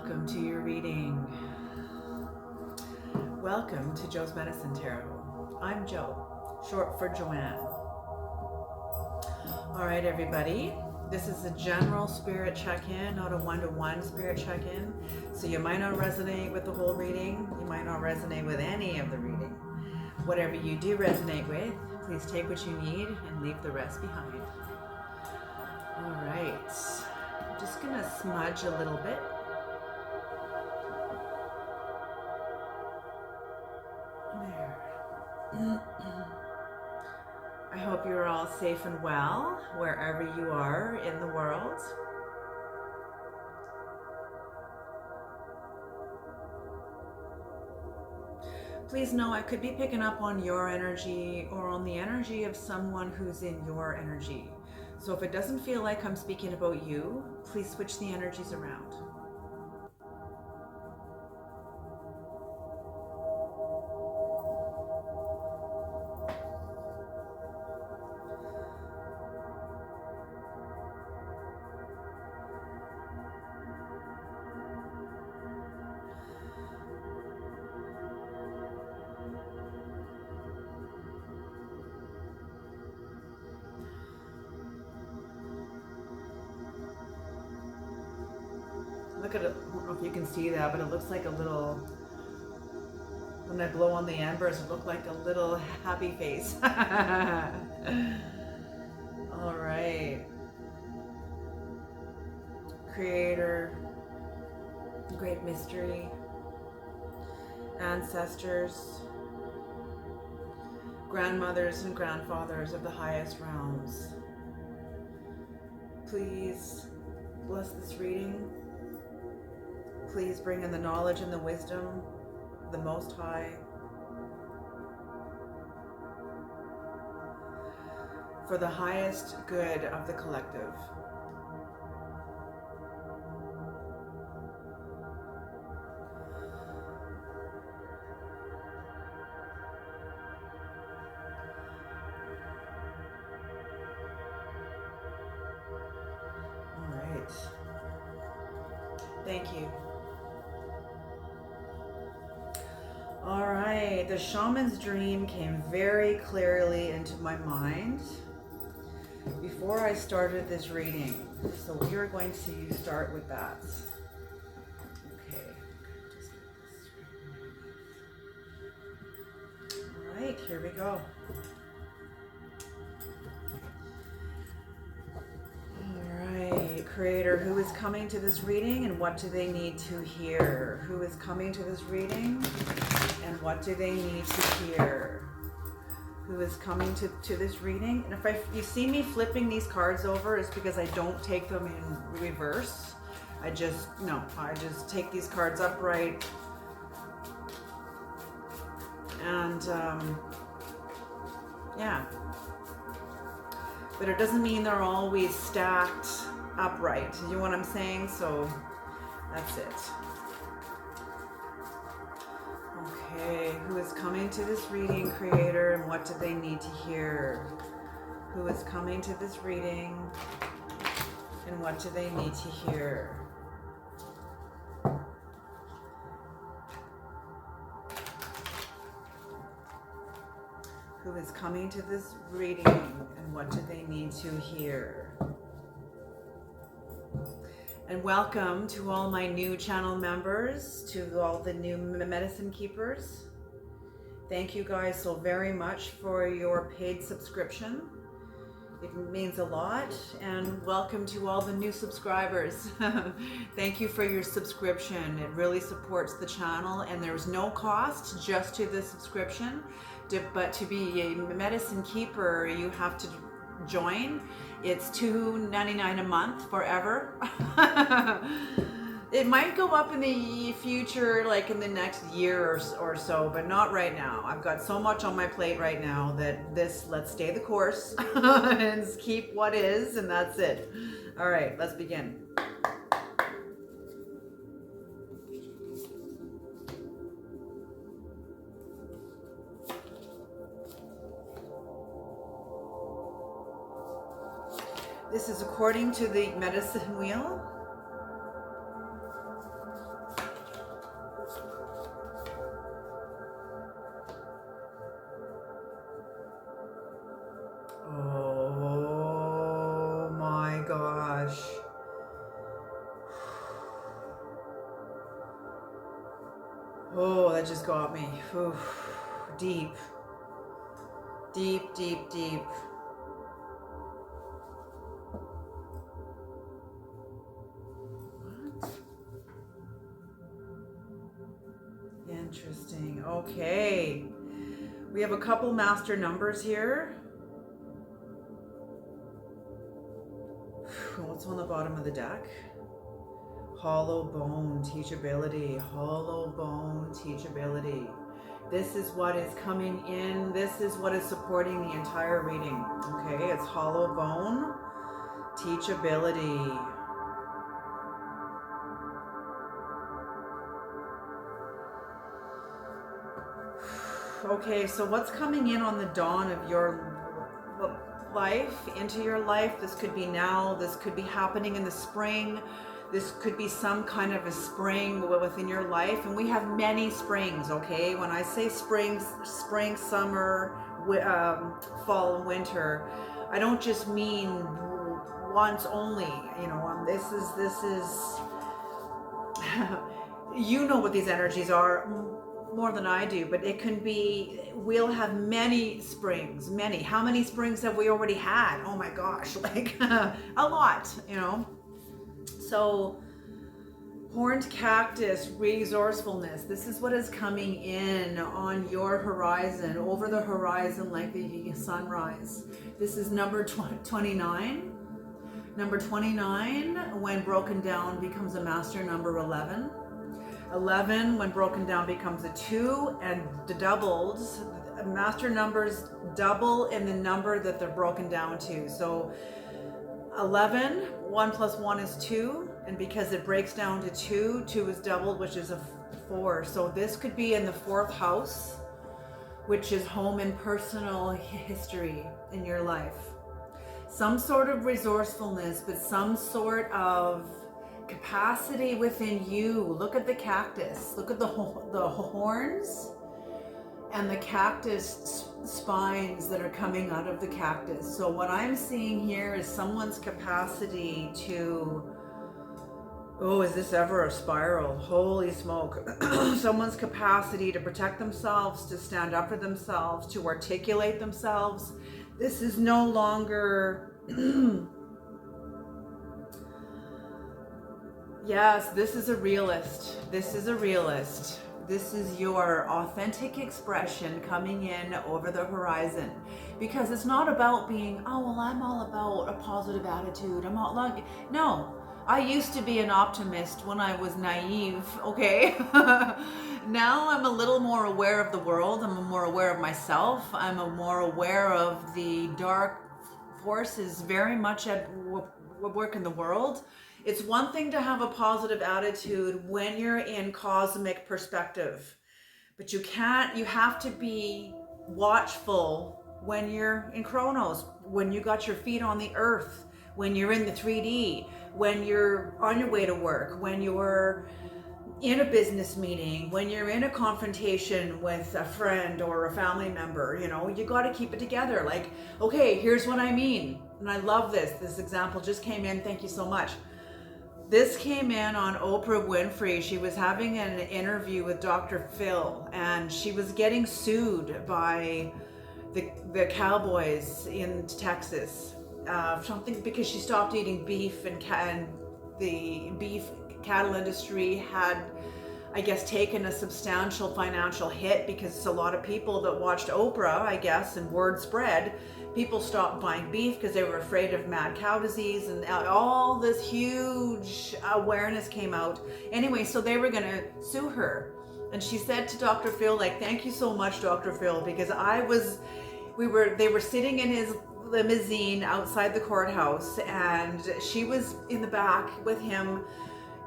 welcome to your reading. Welcome to Joe's Medicine Tarot. I'm Joe, short for Joanne. All right, everybody. This is a general spirit check-in, not a one-to-one spirit check-in. So you might not resonate with the whole reading. You might not resonate with any of the reading. Whatever you do resonate with, please take what you need and leave the rest behind. All right. I'm just going to smudge a little bit. There. I hope you're all safe and well wherever you are in the world. Please know I could be picking up on your energy or on the energy of someone who's in your energy. So if it doesn't feel like I'm speaking about you, please switch the energies around. Look at it, I don't know if you can see that, but it looks like a little, when I blow on the embers, it looked like a little happy face. All right. Creator, great mystery, ancestors, grandmothers and grandfathers of the highest realms. Please bless this reading. Please bring in the knowledge and the wisdom of the Most High. For the highest good of the collective. All right. Thank you. All right, the shaman's dream came very clearly into my mind before I started this reading. So we are going to start with that. Okay. All right, here we go. All right, Creator, who is coming to this reading and what do they need to hear? Who is coming to this reading? And what do they need to hear? Who is coming to this reading? And if you see me flipping these cards over, it's because I don't take them in reverse. I just take these cards upright. And yeah. But it doesn't mean they're always stacked upright. You know what I'm saying? So that's it. Okay, who is coming to this reading, Creator, and what do they need to hear? Who is coming to this reading, and what do they need to hear? Who is coming to this reading, and what do they need to hear? And welcome to all my new channel members, to all the new medicine keepers. Thank you guys so very much for your paid subscription. It means a lot. And welcome to all the new subscribers. Thank you for your subscription. It really supports the channel, and there's no cost just to the subscription. But to be a medicine keeper, you have to join. It's $2.99 a month forever. It might go up in the future, like in the next year or so, but not right now. I've got so much on my plate right now that let's stay the course and keep what is, and that's it. All right, let's begin. This is according to the medicine wheel. gosh. Oh, that just got me. Oof. Deep. Deep, deep, deep. What? Interesting. Okay. We have a couple master numbers here. What's on the bottom of the deck? Hollow bone, teachability. Hollow bone, teachability. This is what is coming in. This is what is supporting the entire reading. Okay, it's hollow bone, teachability. Okay, so what's coming in on the dawn of your life, into your life? This could be now, this could be happening in the spring. This could be some kind of a spring within your life. And we have many springs, okay? When I say spring, summer, fall, and winter, I don't just mean once only. You know, this is you know what these energies are more than I do, but it can be, we'll have many springs, many. How many springs have we already had? Oh my gosh, like a lot, you know? So horned cactus, resourcefulness. This is what is coming in on your horizon, over the horizon like the sunrise. This is number 29. Number 29, when broken down, becomes a master number 11. 11, when broken down, becomes a 2, and the doubles. Master numbers double in the number that they're broken down to. So 11, 1 plus 1 is 2, and because it breaks down to 2, 2 is doubled, which is a 4. So this could be in the 4th house, which is home and personal history in your life. Some sort of resourcefulness, but some sort of capacity within you. Look at the cactus. Look at the horns and the cactus spines that are coming out of the cactus. So what I'm seeing here is someone's capacity to, oh, is this ever a spiral? Holy smoke. Someone's capacity to protect themselves, to stand up for themselves, to articulate themselves. This is no longer yes, this is a realist. This is a realist. This is your authentic expression coming in over the horizon. Because it's not about being, oh, well, I'm all about a positive attitude. I'm all like, no. I used to be an optimist when I was naive, okay? Now I'm a little more aware of the world. I'm more aware of myself. I'm more aware of the dark forces very much at work in the world. It's one thing to have a positive attitude when you're in cosmic perspective, but you have to be watchful when you're in Chronos, when you got your feet on the earth, when you're in the 3D, when you're on your way to work, when you're in a business meeting, when you're in a confrontation with a friend or a family member, you know, you got to keep it together. Like, okay, here's what I mean. And I love this. This example just came in. Thank you so much. This came in on Oprah Winfrey. She was having an interview with Dr. Phil, and she was getting sued by the cowboys in Texas. Something because she stopped eating beef, and the beef cattle industry had, I guess, taken a substantial financial hit because it's a lot of people that watched Oprah, I guess, and word spread. People stopped buying beef because they were afraid of mad cow disease, and all this huge awareness came out. Anyway, so they were going to sue her. And she said to Dr. Phil, like, thank you so much, Dr. Phil, because they were sitting in his limousine outside the courthouse, and she was in the back with him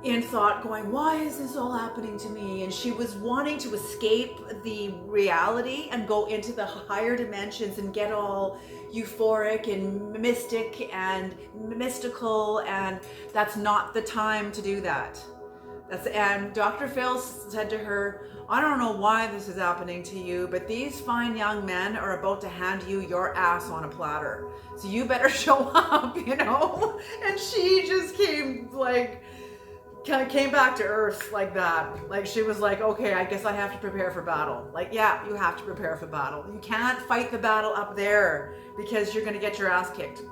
in thought, going, why is this all happening to me? And she was wanting to escape the reality and go into the higher dimensions and get all euphoric and mystic and mystical, and that's not the time to do that. And Dr. Phil said to her, I don't know why this is happening to you, but these fine young men are about to hand you your ass on a platter. So you better show up, you know? And she just came back to earth like that. Like she was like, okay, I guess I have to prepare for battle. Like, yeah, you have to prepare for battle. You can't fight the battle up there because you're gonna get your ass kicked.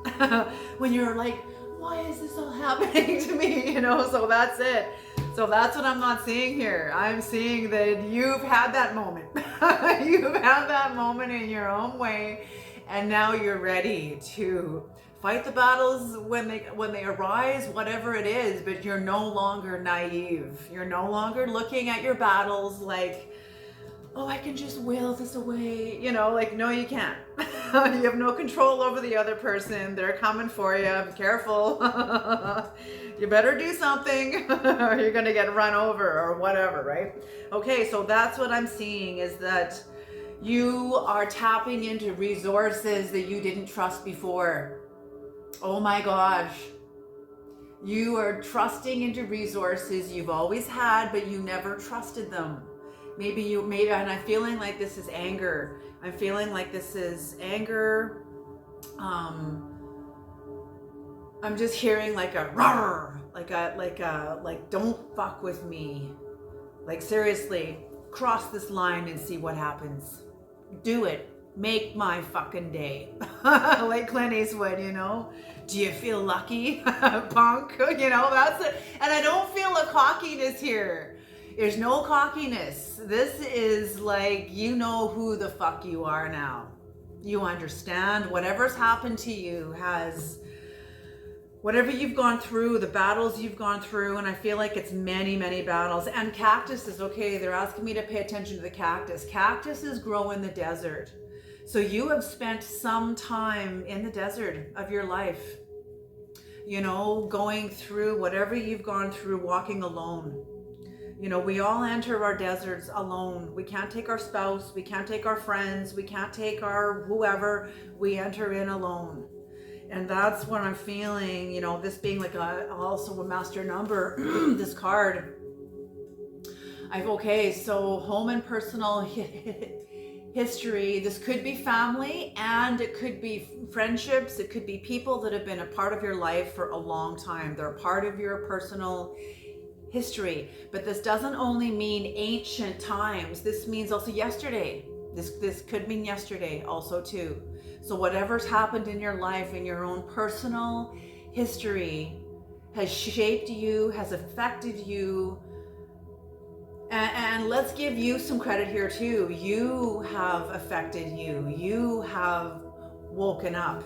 When you're like, why is this all happening to me? You know, so that's it. So that's what I'm not seeing here. I'm seeing that you've had that moment. You've had that moment in your own way, and now you're ready to fight the battles when they arise, whatever it is, but you're no longer naive. You're no longer looking at your battles like, oh, I can just will this away. You know, like, no, you can't. You have no control over the other person. They're coming for you. Be careful. You better do something or you're going to get run over or whatever, right? Okay, so that's what I'm seeing, is that you are tapping into resources that you didn't trust before. Oh my gosh. You are trusting into resources you've always had, but you never trusted them. Maybe, and I'm feeling like this is anger. I'm feeling like this is anger. I'm just hearing like a roar, like don't fuck with me. Like seriously, cross this line and see what happens. Do it. Make my fucking day. Like Clint Eastwood, you know? Do you feel lucky, punk? You know, that's it. And I don't feel a cockiness here. There's no cockiness. This is like, you know who the fuck you are now. You understand whatever's happened to you has, whatever you've gone through, the battles you've gone through, and I feel like it's many, many battles. And cactuses, okay, they're asking me to pay attention to the cactus. Cactuses grow in the desert. So you have spent some time in the desert of your life, you know, going through whatever you've gone through, walking alone. You know, we all enter our deserts alone. We can't take our spouse, we can't take our friends, we can't take our whoever, we enter in alone. And that's what I'm feeling, you know, this being like also a master number, this card. Okay, so home and personal history. This could be family, and it could be friendships. It could be people that have been a part of your life for a long time. They're a part of your personal history. But this doesn't only mean ancient times. This means also yesterday. This could mean yesterday also too. So whatever's happened in your life, in your own personal history, has shaped you, has affected you. And let's give you some credit here too. You have affected you. You have woken up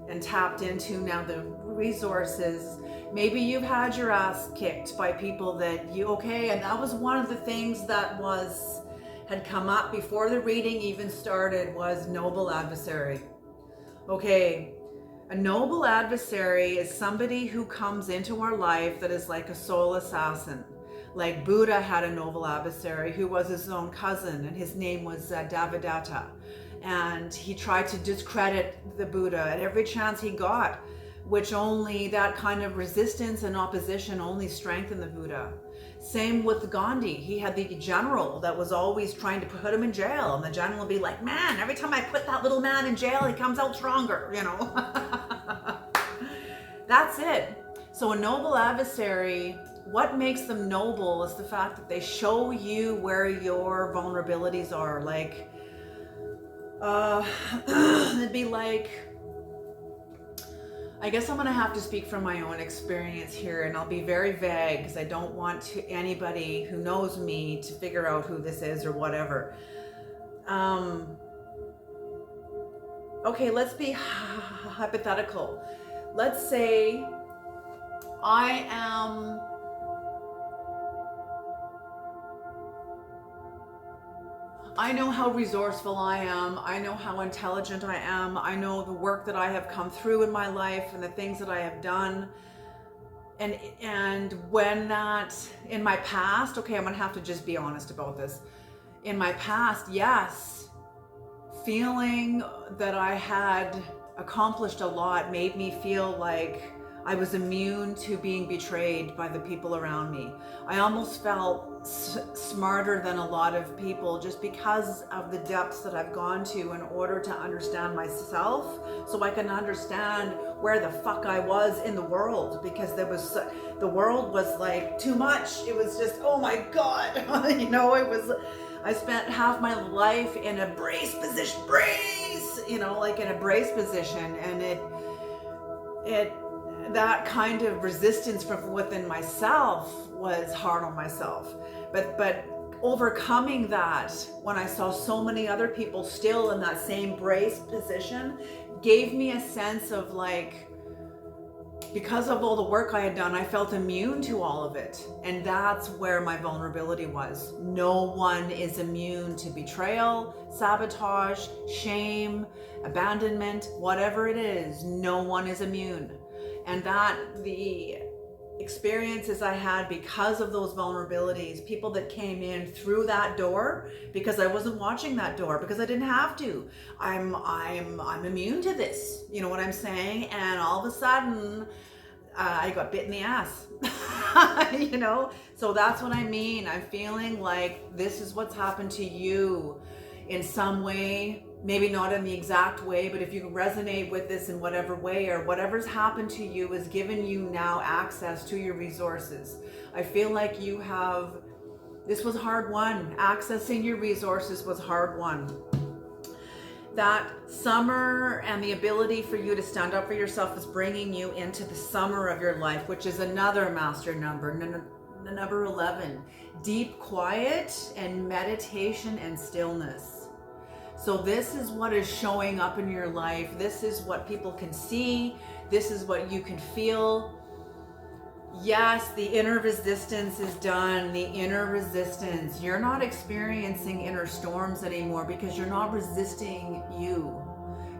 and tapped into now the resources. Maybe you've had your ass kicked by people that you, okay, and that was one of the things that had come up before the reading even started, was noble adversary. Okay, a noble adversary is somebody who comes into our life that is like a soul assassin. Like Buddha had a noble adversary who was his own cousin, and his name was Divination. And he tried to discredit the Buddha at every chance he got, which only that kind of resistance and opposition only strengthened the Buddha. Same with Gandhi. He had the general that was always trying to put him in jail, and the general would be like, man, every time I put that little man in jail, he comes out stronger, you know. That's it. So a noble adversary, what makes them noble is the fact that they show you where your vulnerabilities are. Like, it'd be like, I guess I'm going to have to speak from my own experience here, and I'll be very vague because I don't want anybody who knows me to figure out who this is or whatever. Okay, let's be hypothetical. Let's say I know how resourceful I am. I know how intelligent I am. I know the work that I have come through in my life and the things that I have done. And when that, in my past, okay, I'm gonna have to just be honest about this. In my past, yes, feeling that I had accomplished a lot made me feel like I was immune to being betrayed by the people around me. I almost felt smarter than a lot of people just because of the depths that I've gone to in order to understand myself, so I can understand where the fuck I was in the world, because the world was like too much. It was just, oh my God, you know, I spent half my life in a brace position, like in a brace position, and it that kind of resistance from within myself was hard on myself. But overcoming that, when I saw so many other people still in that same brace position, gave me a sense of like, because of all the work I had done, I felt immune to all of it. And that's where my vulnerability was. No one is immune to betrayal, sabotage, shame, abandonment, whatever it is. No one is immune. And that the experiences I had because of those vulnerabilities, people that came in through that door, because I wasn't watching that door, because I didn't have to. I'm immune to this. You know what I'm saying? And all of a sudden, I got bit in the ass. You know? So that's what I mean. I'm feeling like this is what's happened to you in some way. Maybe not in the exact way, but if you resonate with this in whatever way, or whatever's happened to you has given you now access to your resources. I feel like this was hard won. Accessing your resources was hard won. That summer and the ability for you to stand up for yourself is bringing you into the summer of your life, which is another master number, number 11. Deep quiet and meditation and stillness. So this is what is showing up in your life. This is what people can see. This is what you can feel. Yes, the inner resistance is done. The inner resistance. You're not experiencing inner storms anymore because you're not resisting you.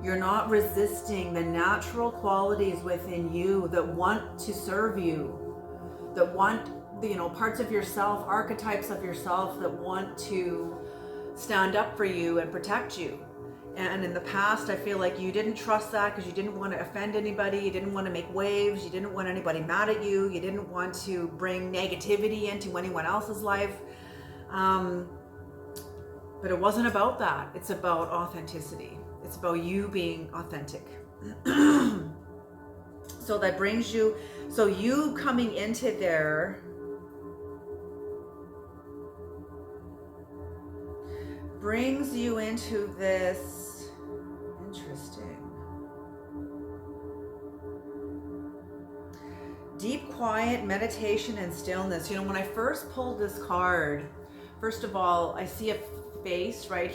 You're not resisting the natural qualities within you that want to serve you, that want, parts of yourself, archetypes of yourself that want to stand up for you and protect you. And in the past, I feel like you didn't trust that because you didn't want to offend anybody. You didn't want to make waves. You didn't want anybody mad at you. You didn't want to bring negativity into anyone else's life. But it wasn't about that. It's about authenticity. It's about you being authentic. So that brings you, so you coming into there brings you into this, interesting, deep quiet meditation and stillness. When I first pulled this card, first of all, I see a face right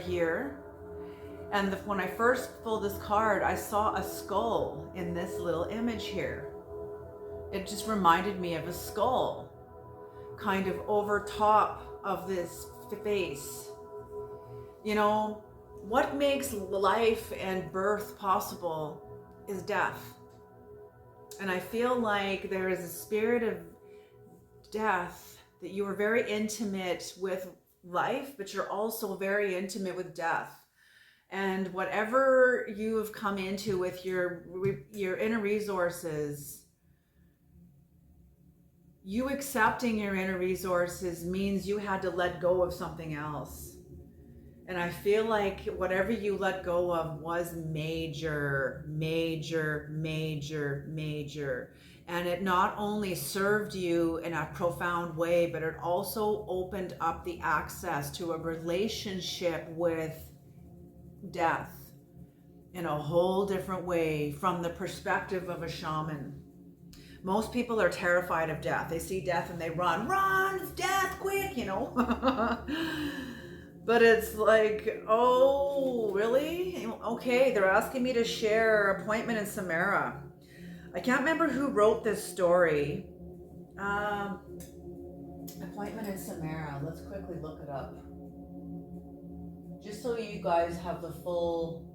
here. And when I first pulled this card, I saw a skull in this little image here. It just reminded me of a skull, kind of over top of this face. What makes life and birth possible is death. And I feel like there is a spirit of death, that you are very intimate with life, but you're also very intimate with death. And whatever you have come into with your inner resources, you accepting your inner resources means you had to let go of something else. And I feel like whatever you let go of was major, major, major, major. And it not only served you in a profound way, but it also opened up the access to a relationship with death in a whole different way, from the perspective of a shaman. Most people are terrified of death. They see death and they run, it's death, quick, But it's like, oh, really? Okay, they're asking me to share Appointment in Samara. I can't remember who wrote this story. Appointment in Samara. Let's quickly look it up. Just so you guys have the full...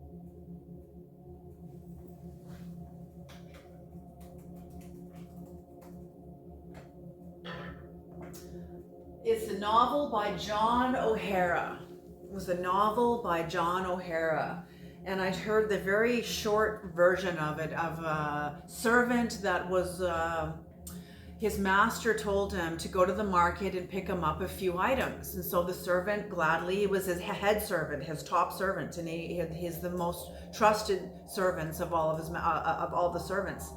It's a novel by John O'Hara. It was a novel by John O'Hara. and I'd heard the very short version of it, of a servant that was, his master told him to go to the market and pick him up a few items. And so the servant gladly, he was his head servant, his top servant, and he's the most trusted servants of all of of all the servants.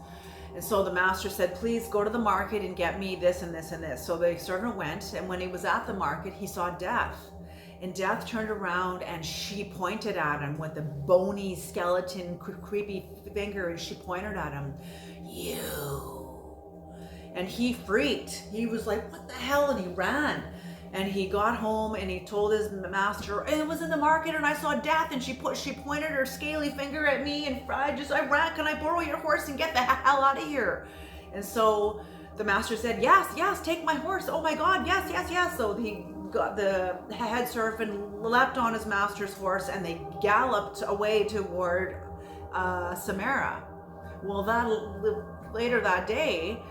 And so the master said, please go to the market and get me this and this and this. So the servant went, and when he was at the market, he saw Death. And Death turned around and she pointed at him with a bony skeleton, creepy finger, and she pointed at him, you. And he freaked. He was like, what the hell? And he ran. And he got home and he told his master, it was in the market and I saw Death and she pointed her scaly finger at me and I ran, can I borrow your horse and get the hell out of here? And so the master said, yes, take my horse. Oh my God, yes. So he got the head servant, leapt on his master's horse, and they galloped away toward Samara. Well, later that day,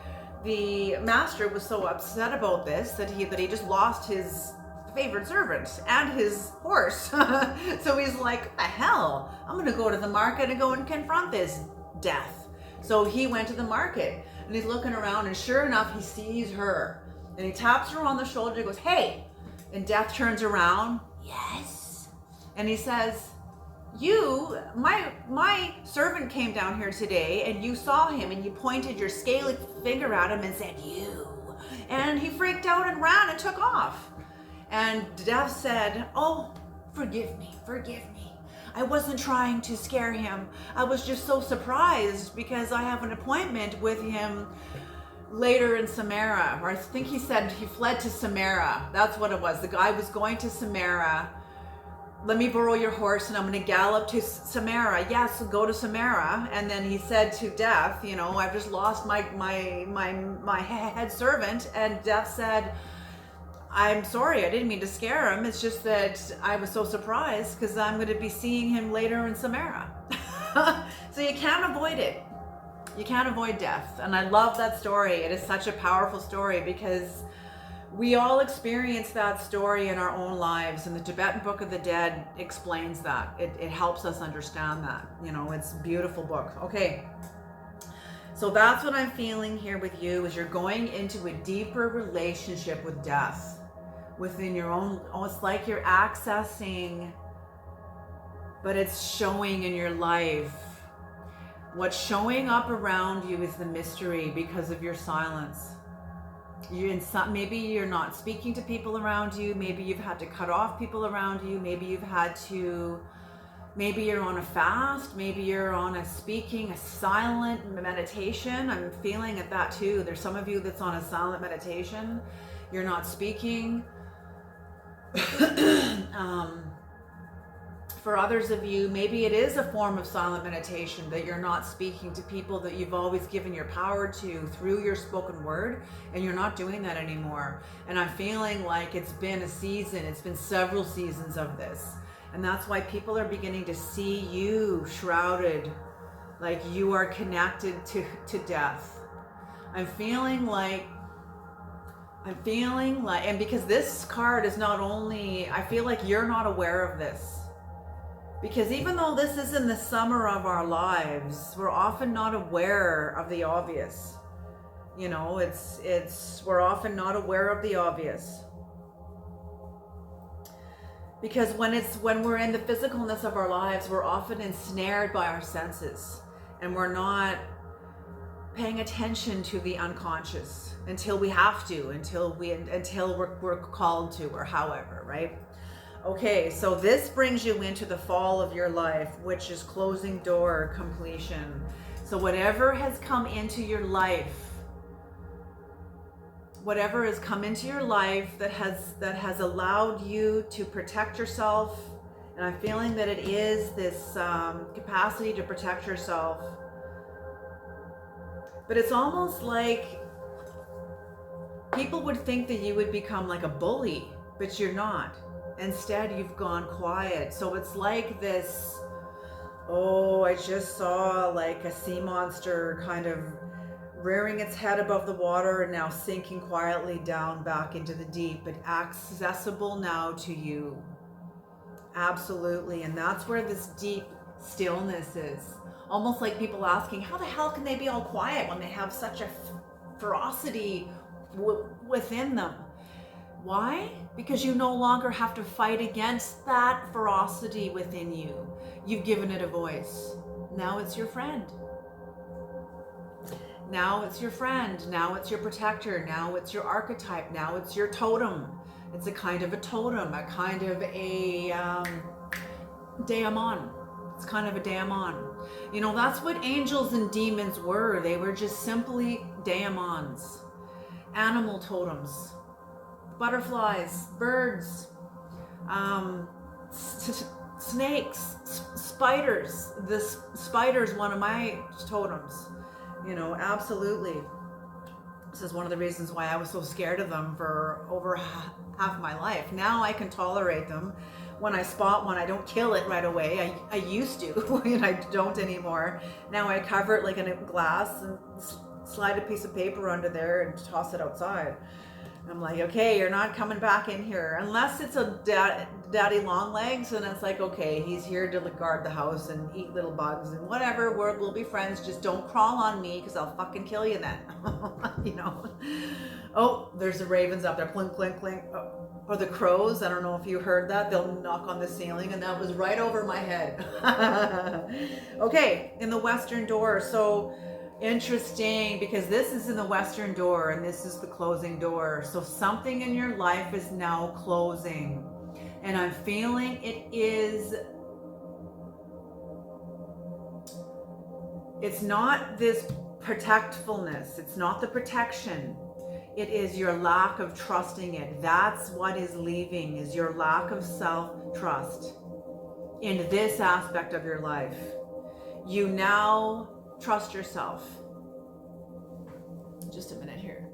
the master was so upset about this that he just lost his favorite servant and his horse. So he's like, what the hell? I'm going to go to the market and go and confront this Death. So he went to the market and he's looking around, and sure enough, he sees her and he taps her on the shoulder and goes, hey. And Death turns around, yes. And he says, my servant came down here today and you saw him and you pointed your scaly finger at him and said, you. And he freaked out and ran and took off. And Death said, oh, forgive me. I wasn't trying to scare him. I was just so surprised because I have an appointment with him later in Samara, or I think he said he fled to Samara. That's what it was. The guy was going to Samara. Let me borrow your horse and I'm going to gallop to Samara. Yes, go to Samara. And then he said to Death, I've just lost my head servant. And Death said, I'm sorry, I didn't mean to scare him. It's just that I was so surprised because I'm going to be seeing him later in Samara. So you can't avoid it. You can't avoid death. And I love that story. It is such a powerful story because we all experience that story in our own lives. And the Tibetan Book of the Dead explains that. It helps us understand that. It's a beautiful book. Okay. So that's what I'm feeling here with you, is you're going into a deeper relationship with death within your own. It's like you're accessing, but it's showing in your life. What's showing up around you is the mystery because of your silence. Maybe you're not speaking to people around you. Maybe you've had to cut off people around you. Maybe you're on a fast. Maybe you're on a silent meditation. I'm feeling at that too. There's some of you that's on a silent meditation. You're not speaking. For others of you, maybe it is a form of silent meditation, that you're not speaking to people that you've always given your power to through your spoken word, and you're not doing that anymore. And I'm feeling like it's been a season, it's been several seasons of this. And that's why people are beginning to see you shrouded, like you are connected to death. I'm feeling like, and because this card is not only, I feel like you're not aware of this. Because even though this is in the summer of our lives, we're often not aware of the obvious. We're often not aware of the obvious. Because when we're in the physicalness of our lives, we're often ensnared by our senses, and we're not paying attention to the unconscious until we have to, until we're called to, or however, right? Okay, so this brings you into the fall of your life, which is closing door completion. So whatever has come into your life, that has allowed you to protect yourself, and I'm feeling that it is this capacity to protect yourself, but it's almost like people would think that you would become like a bully, but you're not. Instead, you've gone quiet. So it's like this, I just saw like a sea monster kind of rearing its head above the water and now sinking quietly down back into the deep, but accessible now to you. Absolutely. And that's where this deep stillness is. Almost like people asking, how the hell can they be all quiet when they have such a ferocity within them? Why? Because you no longer have to fight against that ferocity within you. You've given it a voice. Now it's your friend. Now it's your friend. Now it's your protector. Now it's your archetype. Now it's your totem. It's a kind of a totem, a kind of a daemon. It's kind of a daemon. You know, that's what angels and demons were. They were just simply daemons, animal totems, butterflies, birds, snakes, spiders. This spider's one of my totems. You know, absolutely. This is one of the reasons why I was so scared of them for over half my life. Now I can tolerate them. When I spot one, I don't kill it right away. I used to, and I don't anymore. Now I cover it like in a glass and slide a piece of paper under there and toss it outside. I'm like, okay, you're not coming back in here. Unless it's a daddy long legs, and it's like, okay, he's here to guard the house and eat little bugs and whatever, we'll be friends. Just don't crawl on me because I'll fucking kill you then. You know? Oh, there's the ravens up there. Clink, clink, clink. Oh. Or the crows. I don't know if you heard that. They'll knock on the ceiling, and that was right over my head. Okay, in the western door. So interesting, because this is in the western door and this is the closing door. So something in your life is now closing, and I'm feeling it's not this protectfulness, it's not the protection, it is your lack of trusting it. That's what is leaving, is your lack of self-trust in this aspect of your life. You now trust yourself. Just a minute here.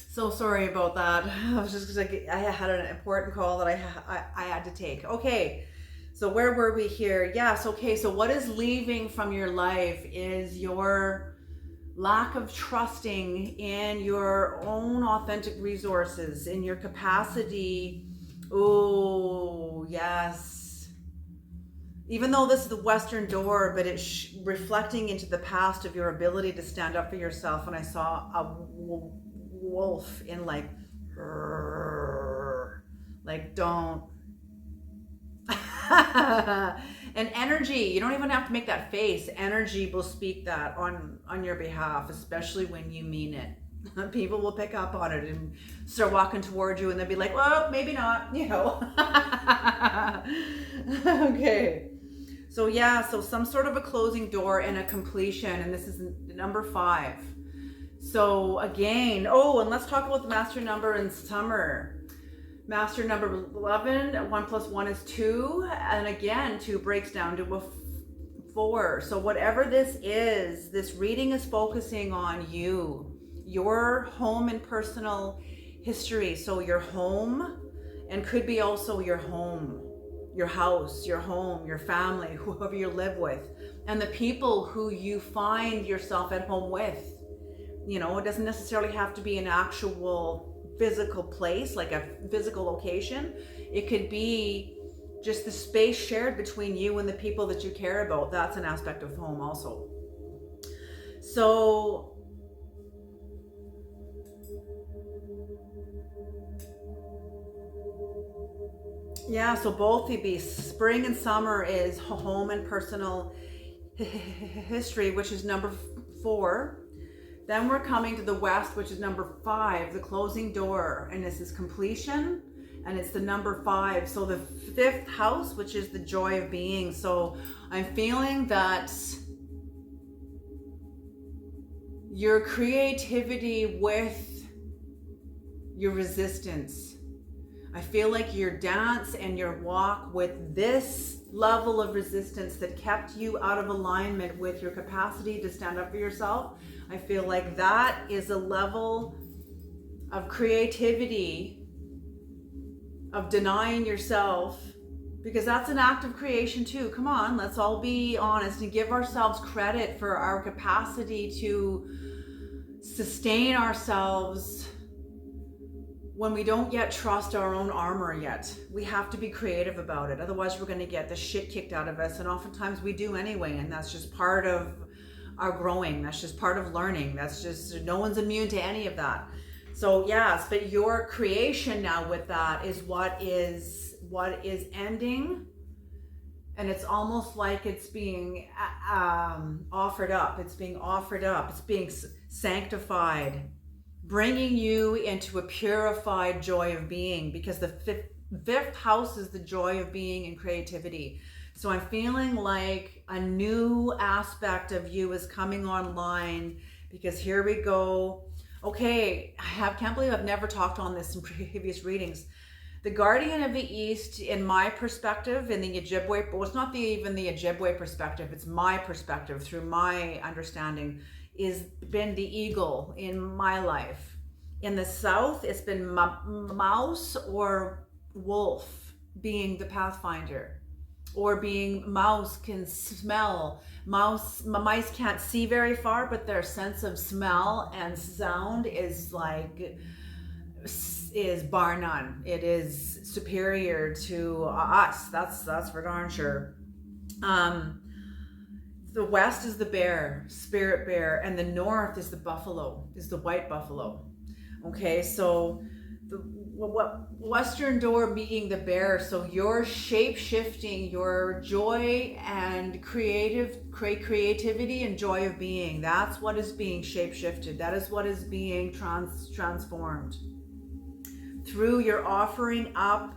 So sorry about that. I was just like, I had an important call that I had to take. Okay, so where were we here? Yes, okay, so what is leaving from your life is your lack of trusting in your own authentic resources, in your capacity. Oh, yes. Even though this is the western door, but it's reflecting into the past of your ability to stand up for yourself. And I saw a wolf in like don't. And energy, you don't even have to make that face. Energy will speak that on your behalf, especially when you mean it. People will pick up on it and start walking toward you, and they'll be like, well, maybe not, you know. Okay. So yeah, so some sort of a closing door and a completion, and this is number 5. So again, oh, and let's talk about the master number in summer. Master number 11, 1 plus 1 is 2, and again, 2 breaks down to a 4. So whatever this is, this reading is focusing on you, your home and personal history. So your home, and could be also your home, your house, your home, your family, whoever you live with, and the people who you find yourself at home with. You know, it doesn't necessarily have to be an actual physical place, like a physical location. It could be just the space shared between you and the people that you care about. That's an aspect of home also. So yeah, so both the beasts, spring and summer is home and personal history, which is number 4. Then we're coming to the west, which is number 5, the closing door, and this is completion, and it's the number 5. So the 5th house, which is the joy of being. So I'm feeling that your creativity with your resistance. I feel like your dance and your walk with this level of resistance that kept you out of alignment with your capacity to stand up for yourself. I feel like that is a level of creativity, of denying yourself, because that's an act of creation too. Come on, let's all be honest and give ourselves credit for our capacity to sustain ourselves when we don't yet trust our own armor yet, we have to be creative about it. Otherwise, we're going to get the shit kicked out of us. And oftentimes we do anyway. And that's just part of our growing. That's just part of learning. That's just, no one's immune to any of that. So yes, but your creation now with that is what is ending. And it's almost like it's being offered up. It's being offered up. It's being sanctified, bringing you into a purified joy of being, because the fifth house is the joy of being and creativity. So I'm feeling like a new aspect of you is coming online, because here we go. Okay, can't believe I've never talked on this in previous readings. The guardian of the East, in my perspective, in the Ojibwe, but it's not even the Ojibwe perspective, it's my perspective through my understanding, is been the eagle in my life. In the South, it's been mouse or wolf being the pathfinder, or being mouse can smell. Mice can't see very far, but their sense of smell and sound is bar none. It is superior to us. That's for darn sure. The West is the bear, spirit bear, and the North is the buffalo, is the white buffalo. Okay, so the Western door being the bear, so your shape-shifting, your joy and creativity and joy of being, that's what is being shape-shifted. That is what is being transformed through your offering up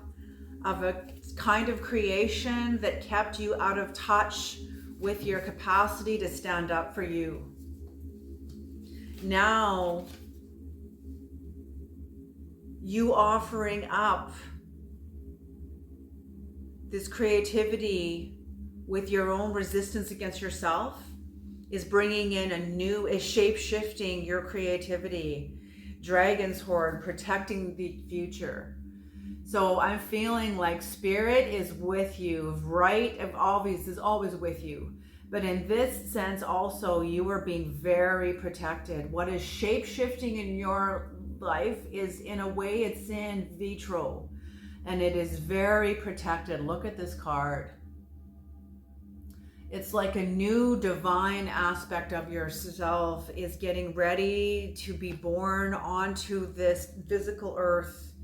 of a kind of creation that kept you out of touch with your capacity to stand up for you. Now, you offering up this creativity with your own resistance against yourself is bringing in is shape-shifting your creativity. Dragon's Horde, protecting the future. So I'm feeling like spirit is with you, right? Obvious is always with you. But in this sense also, you are being very protected. What is shape-shifting in your life is, in a way, it's in vitro. And it is very protected. Look at this card. It's like a new divine aspect of yourself is getting ready to be born onto this physical earth,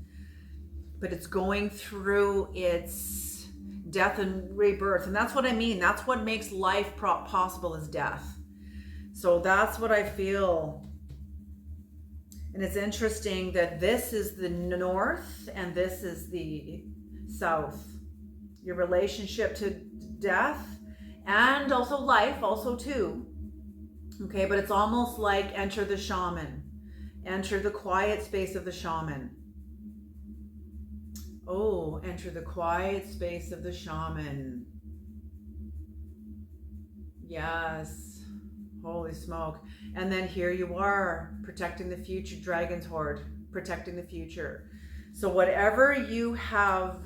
but it's going through its death and rebirth. And that's what I mean. That's what makes life possible, is death. So that's what I feel. And it's interesting that this is the North and this is the South. Your relationship to death and also life, also too. Okay, but it's almost like enter the shaman. Enter the quiet space of the shaman. Oh, enter the quiet space of the shaman. Yes. Holy smoke. And then here you are, protecting the future, Dragon's Horde, protecting the future. So whatever you have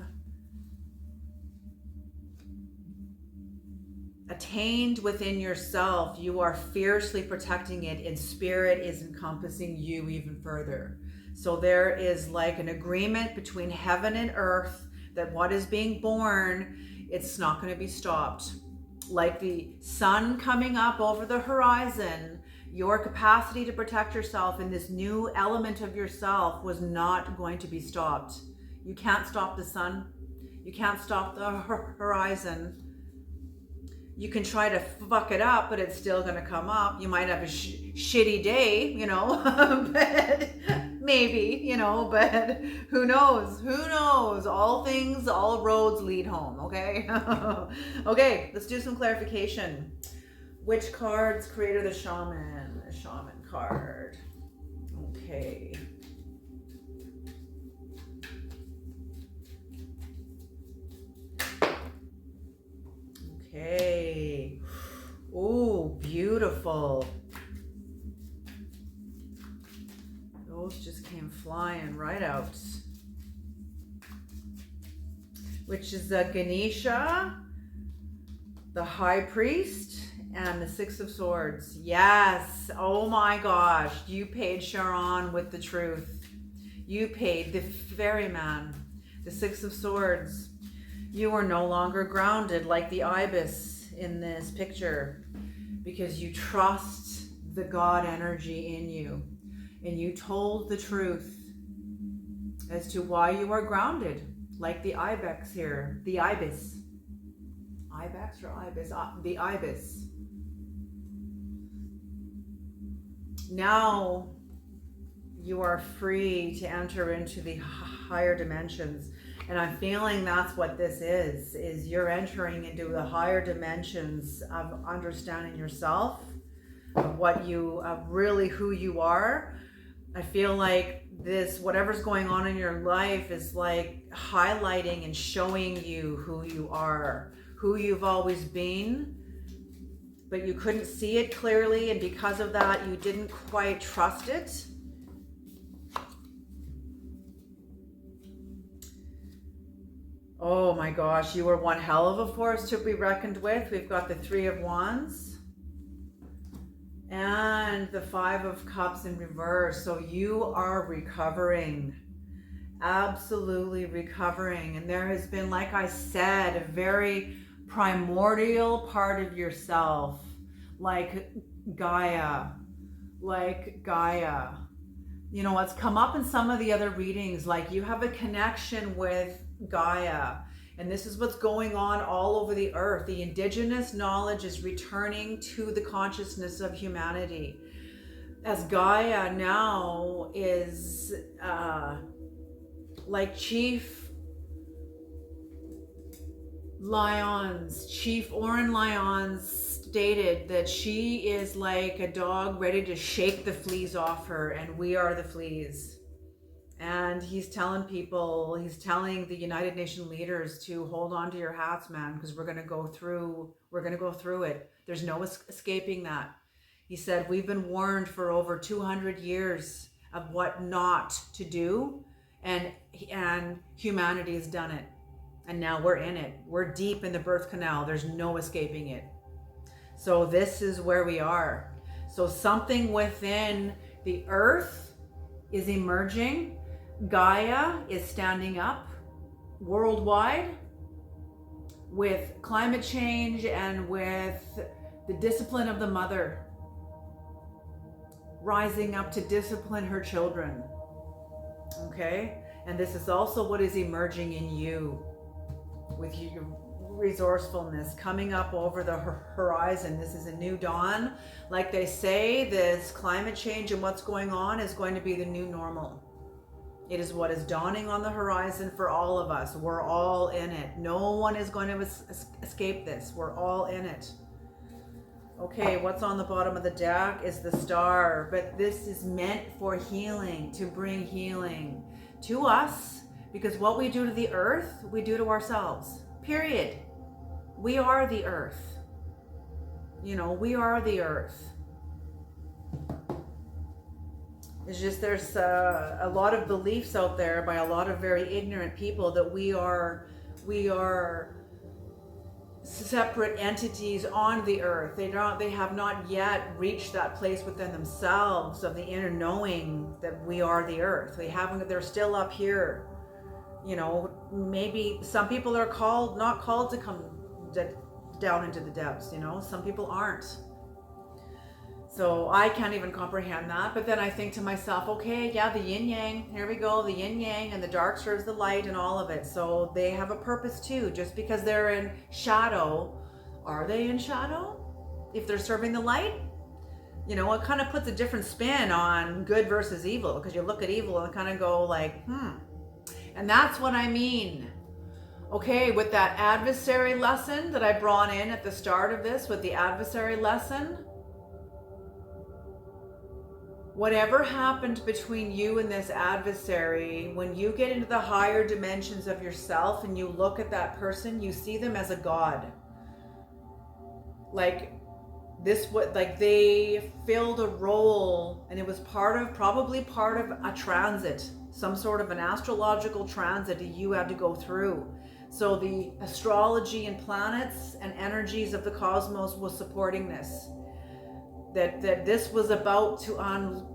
attained within yourself, you are fiercely protecting it, and spirit is encompassing you even further. So there is like an agreement between heaven and earth that what is being born, it's not going to be stopped. Like the sun coming up over the horizon, your capacity to protect yourself in this new element of yourself was not going to be stopped. You can't stop the sun. You can't stop the horizon. You can try to fuck it up, but it's still going to come up. You might have a shitty day, but maybe, but who knows? Who knows? All roads lead home, okay? Okay, let's do some clarification. Which cards created the shaman? The shaman card. Okay. Okay. Oh, beautiful. Those just came flying right out. Which is the Ganesha, the High Priest, and the Six of Swords. Yes. Oh my gosh. You paid Sharon with the truth. You paid the ferryman, the Six of Swords. You are no longer grounded like the ibis in this picture because you trust the God energy in you. And you told the truth as to why you are grounded, like the ibex here, the ibis. Ibex or ibis? The ibis. Now you are free to enter into the higher dimensions. And I'm feeling that's what this is you're entering into the higher dimensions of understanding yourself, of what you, of really who you are. I feel like this, whatever's going on in your life is like highlighting and showing you who you are, who you've always been, but you couldn't see it clearly. And because of that, you didn't quite trust it. Oh my gosh, you are one hell of a force to be reckoned with. We've got the Three of Wands and the Five of Cups in reverse. So you are recovering, absolutely recovering. And there has been, like I said, a very primordial part of yourself, like Gaia. You know, what's come up in some of the other readings, like you have a connection with Gaia, and this is what's going on all over the earth. The indigenous knowledge is returning to the consciousness of humanity, as Gaia now is like Chief Oren Lyons stated that she is like a dog ready to shake the fleas off her, and we are the fleas. And he's telling the United Nations leaders to hold on to your hats, man, because we're going to go through it. There's no escaping that. He said, we've been warned for over 200 years of what not to do, and humanity has done it. And now we're in it. We're deep in the birth canal. There's no escaping it. So this is where we are. So something within the earth is emerging. Gaia is standing up worldwide with climate change and with the discipline of the mother, rising up to discipline her children. Okay? And this is also what is emerging in you, with your resourcefulness coming up over the horizon. This is a new dawn. Like they say, this climate change and what's going on is going to be the new normal. It is what is dawning on the horizon for all of us. We're all in it. No one is going to escape this. We're all in it. Okay, what's on the bottom of the deck is the Star, but this is meant for healing, to bring healing to us, because what we do to the earth, we do to ourselves. Period. We are the earth. You know, we are the earth. It's just there's a lot of beliefs out there by a lot of very ignorant people that we are separate entities on the earth. They have not yet reached that place within themselves of the inner knowing that we are the earth. They're still up here. You know, maybe some people are not called to come down into the depths, you know, some people aren't. So I can't even comprehend that. But then I think to myself, okay, yeah, the yin yang, here we go, the yin yang, and the dark serves the light and all of it. So they have a purpose too. Just because they're in shadow, are they in shadow? If they're serving the light? You know, it kind of puts a different spin on good versus evil, because you look at evil and kind of go like, And that's what I mean. Okay, with that adversary lesson that I brought in at the start of this, with the adversary lesson, whatever happened between you and this adversary, when you get into the higher dimensions of yourself and you look at that person, you see them as a god. Like they filled a role, and it was probably part of a transit, some sort of an astrological transit that you had to go through. So the astrology and planets and energies of the cosmos was supporting this. that this was about to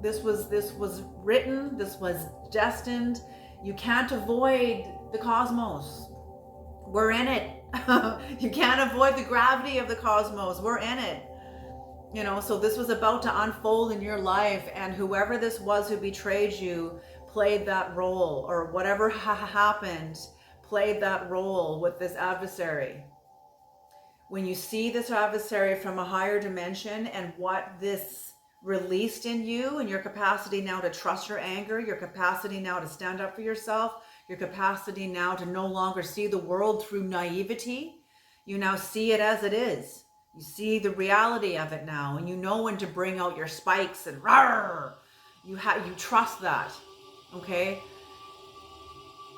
this was written, this was destined. You can't avoid the cosmos. We're in it. You can't avoid the gravity of the cosmos. We're in it. You know, so this was about to unfold in your life, and whoever this was who betrayed you played that role, or whatever happened played that role with this adversary. When you see this adversary from a higher dimension and what this released in you, and your capacity now to trust your anger, your capacity now to stand up for yourself, your capacity now to no longer see the world through naivety, you now see it as it is. You see the reality of it now, and you know when to bring out your spikes and rawr. You trust that, okay?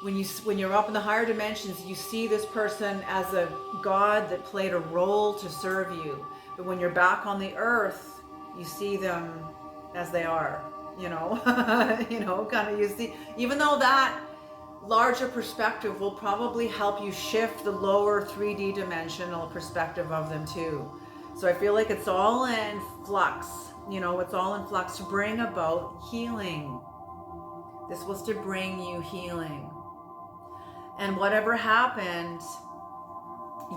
When you're up in the higher dimensions, you see this person as a God that played a role to serve you. But when you're back on the earth, you see them as they are, you know, kind of, you see, even though that larger perspective will probably help you shift the lower 3D dimensional perspective of them too. So I feel like it's all in flux, it's all in flux to bring about healing. This was to bring you healing. And whatever happened,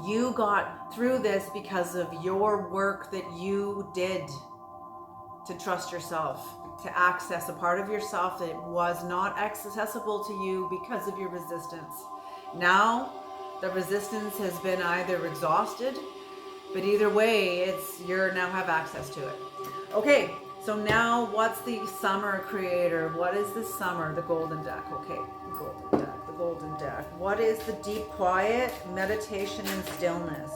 you got through this because of your work that you did to trust yourself, to access a part of yourself that was not accessible to you because of your resistance. Now, the resistance has been either exhausted, but either way, you now have access to it. Okay, so now what's the summer creator? What is the summer? The golden deck. Okay, the golden deck. The golden deck. What is the deep quiet, meditation, and stillness?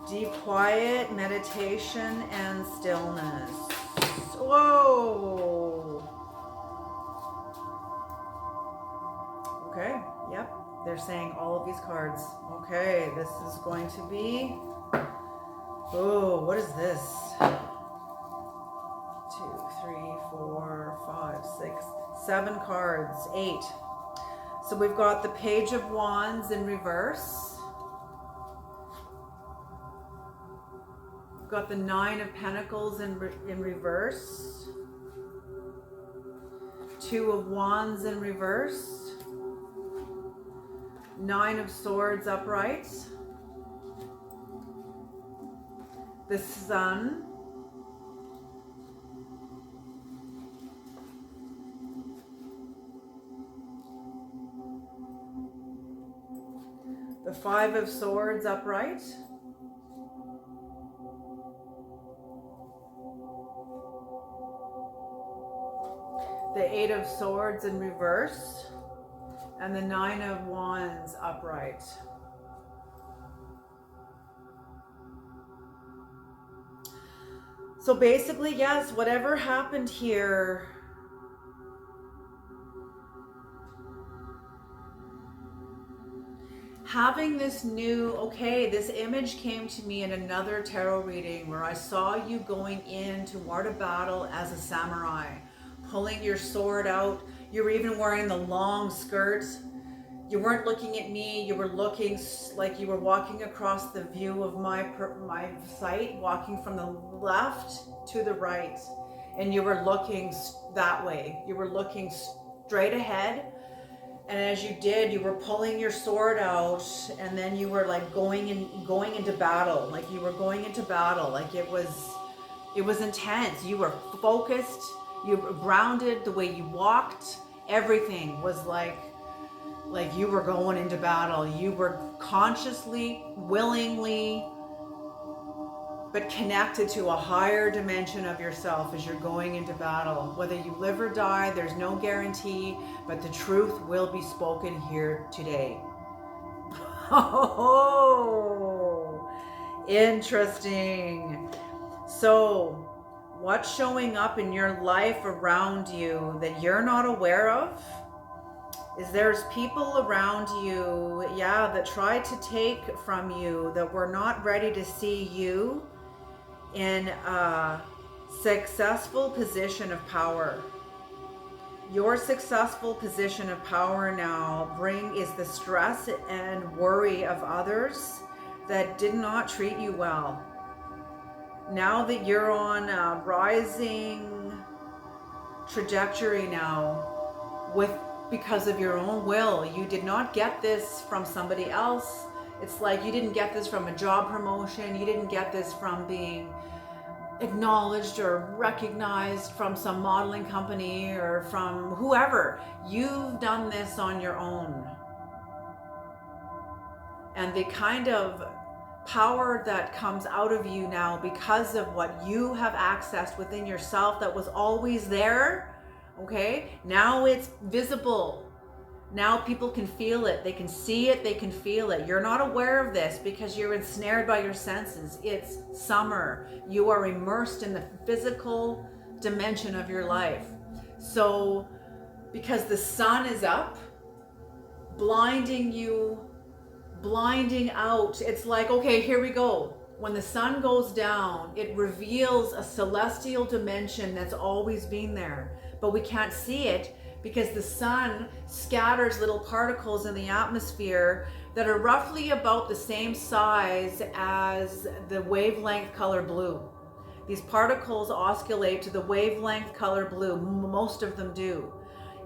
Deep quiet, meditation, and stillness. Whoa. Okay, yep. They're saying all of these cards. Okay, this is going to be... Oh, what is this? 2, 3, 4, 5, 6, 7 cards. 8. So we've got the Page of Wands in reverse. We've got the 9 of Pentacles in reverse. 2 of Wands in reverse. 9 of Swords upright. The Sun. The 5 of Swords upright. The 8 of Swords in reverse. And the 9 of Wands upright. So basically, yes, whatever happened here, having this new, this image came to me in another tarot reading where I saw you going in toward a battle as a samurai, pulling your sword out. You were even wearing the long skirt. You weren't looking at me. You were looking like you were walking across the view of my sight, walking from the left to the right. And you were looking that way. You were looking straight ahead. And as you did, you were pulling your sword out, and then you were like going into battle. Like you were going into battle. Like it was intense. You were focused. You were grounded. The way you walked, everything was like you were going into battle. You were consciously, willingly, but connected to a higher dimension of yourself as you're going into battle. Whether you live or die, there's no guarantee, but the truth will be spoken here today. Oh, interesting. So, what's showing up in your life around you that you're not aware of? Is there's people around you, that try to take from you, that were not ready to see you in a successful position of power. Your successful position of power now is the stress and worry of others that did not treat you well. Now that you're on a rising trajectory now, because of your own will, you did not get this from somebody else. It's like you didn't get this from a job promotion. You didn't get this from being acknowledged or recognized from some modeling company or from whoever. You've done this on your own. And the kind of power that comes out of you now because of what you have accessed within yourself that was always there, okay? Now it's visible. Now people can feel it. They can see it. They can feel it. You're not aware of this because you're ensnared by your senses. It's summer. You are immersed in the physical dimension of your life. So, because the sun is up, blinding you, blinding out, it's like, okay, here we go. When the sun goes down, it reveals a celestial dimension that's always been there, but we can't see it because the sun scatters little particles in the atmosphere that are roughly about the same size as the wavelength color blue. These particles oscillate to the wavelength color blue, most of them do.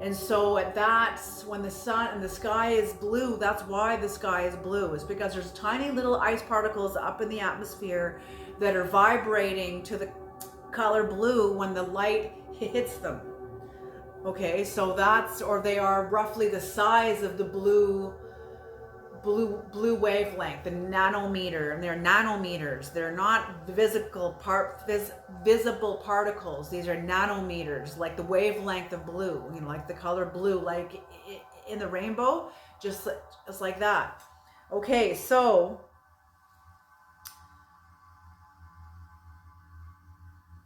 And so that's when the sun and the sky is blue. That's why the sky is blue. It's because there's tiny little ice particles up in the atmosphere that are vibrating to the color blue when the light hits them. Okay, so they are roughly the size of the blue wavelength, the nanometer, and they're nanometers. They're not visible particles. These are nanometers, like the wavelength of blue, like the color blue, like in the rainbow, just like that. Okay, so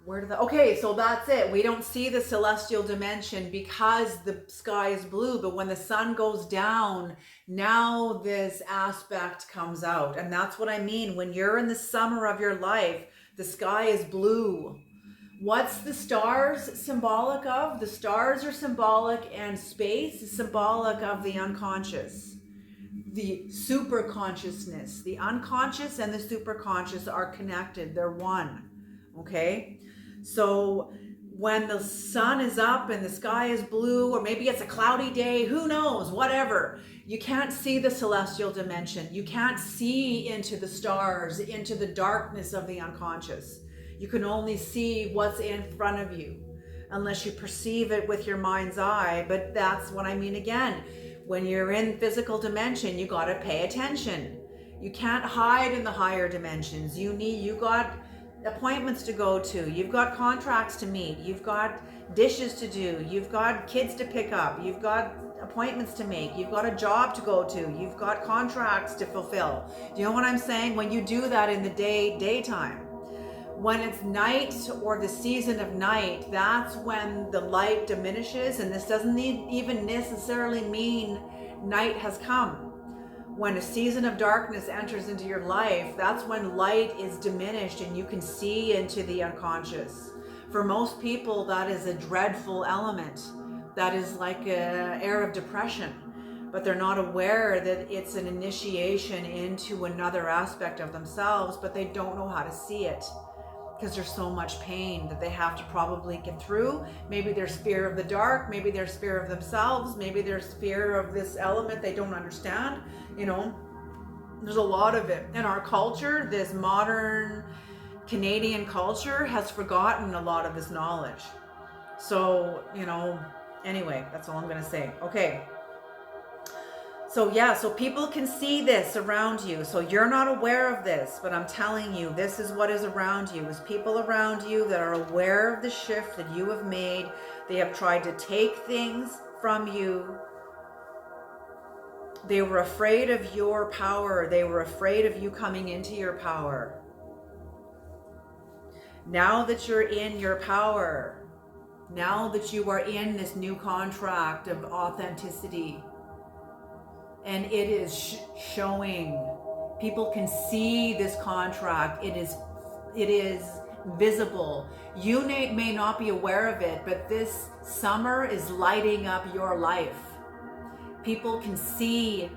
okay, so that's it. We don't see the celestial dimension because the sky is blue, but when the sun goes down, now this aspect comes out. And that's what I mean. When you're in the summer of your life, the sky is blue. What's the stars symbolic of? The stars are symbolic, and space is symbolic of the unconscious, the super consciousness. The unconscious and the super conscious are connected. They're one. Okay? So when the sun is up and the sky is blue, or maybe it's a cloudy day, who knows, whatever, you can't see the celestial dimension. You can't see into the stars, into the darkness of the unconscious. You can only see what's in front of you unless you perceive it with your mind's eye. But that's what I mean again. When you're in physical dimension, you got to pay attention. You can't hide in the higher dimensions. You got appointments to go to, you've got contracts to meet, you've got dishes to do, you've got kids to pick up, you've got appointments to make, you've got a job to go to, you've got contracts to fulfill. Do you know what I'm saying? When you do that in the daytime, when it's night or the season of night, that's when the light diminishes, and this doesn't even necessarily mean night has come. When a season of darkness enters into your life, that's when light is diminished and you can see into the unconscious. For most people, that is a dreadful element. That is like an air of depression, but they're not aware that it's an initiation into another aspect of themselves, but they don't know how to see it because there's so much pain that they have to probably get through. Maybe there's fear of the dark, maybe there's fear of themselves, maybe there's fear of this element they don't understand. There's a lot of it. In our culture, this modern Canadian culture has forgotten a lot of this knowledge. So, anyway, that's all I'm going to say. Okay. So people can see this around you. So you're not aware of this, but I'm telling you, this is what is around you, is people around you that are aware of the shift that you have made. They have tried to take things from you. They were afraid of your power. They were afraid of you coming into your power. Now that you're in your power, now that you are in this new contract of authenticity, and it is showing, people can see this contract. It is visible. You may not be aware of it, but this summer is lighting up your life. People can see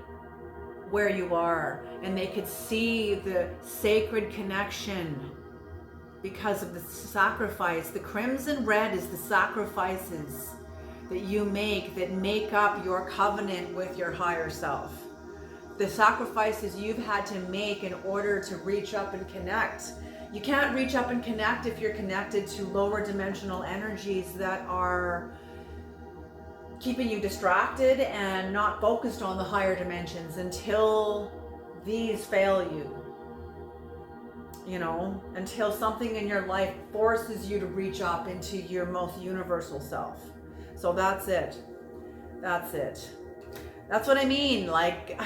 where you are, and they could see the sacred connection because of the sacrifice. The crimson red is the sacrifices that you make that make up your covenant with your higher self. The sacrifices you've had to make in order to reach up and connect. You can't reach up and connect if you're connected to lower dimensional energies that are keeping you distracted and not focused on the higher dimensions until these fail you. You know, until something in your life forces you to reach up into your most universal self. So that's it. That's it. That's what I mean. Like,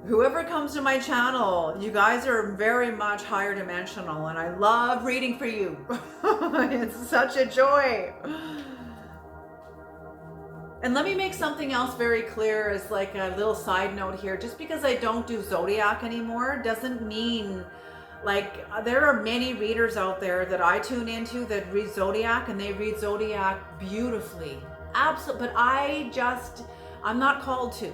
whoever comes to my channel, you guys are very much higher dimensional, and I love reading for you. It's such a joy. And let me make something else very clear as like a little side note here. Just because I don't do Zodiac anymore doesn't mean, like, there are many readers out there that I tune into that read Zodiac, and they read Zodiac beautifully. Absolutely. But I'm not called to.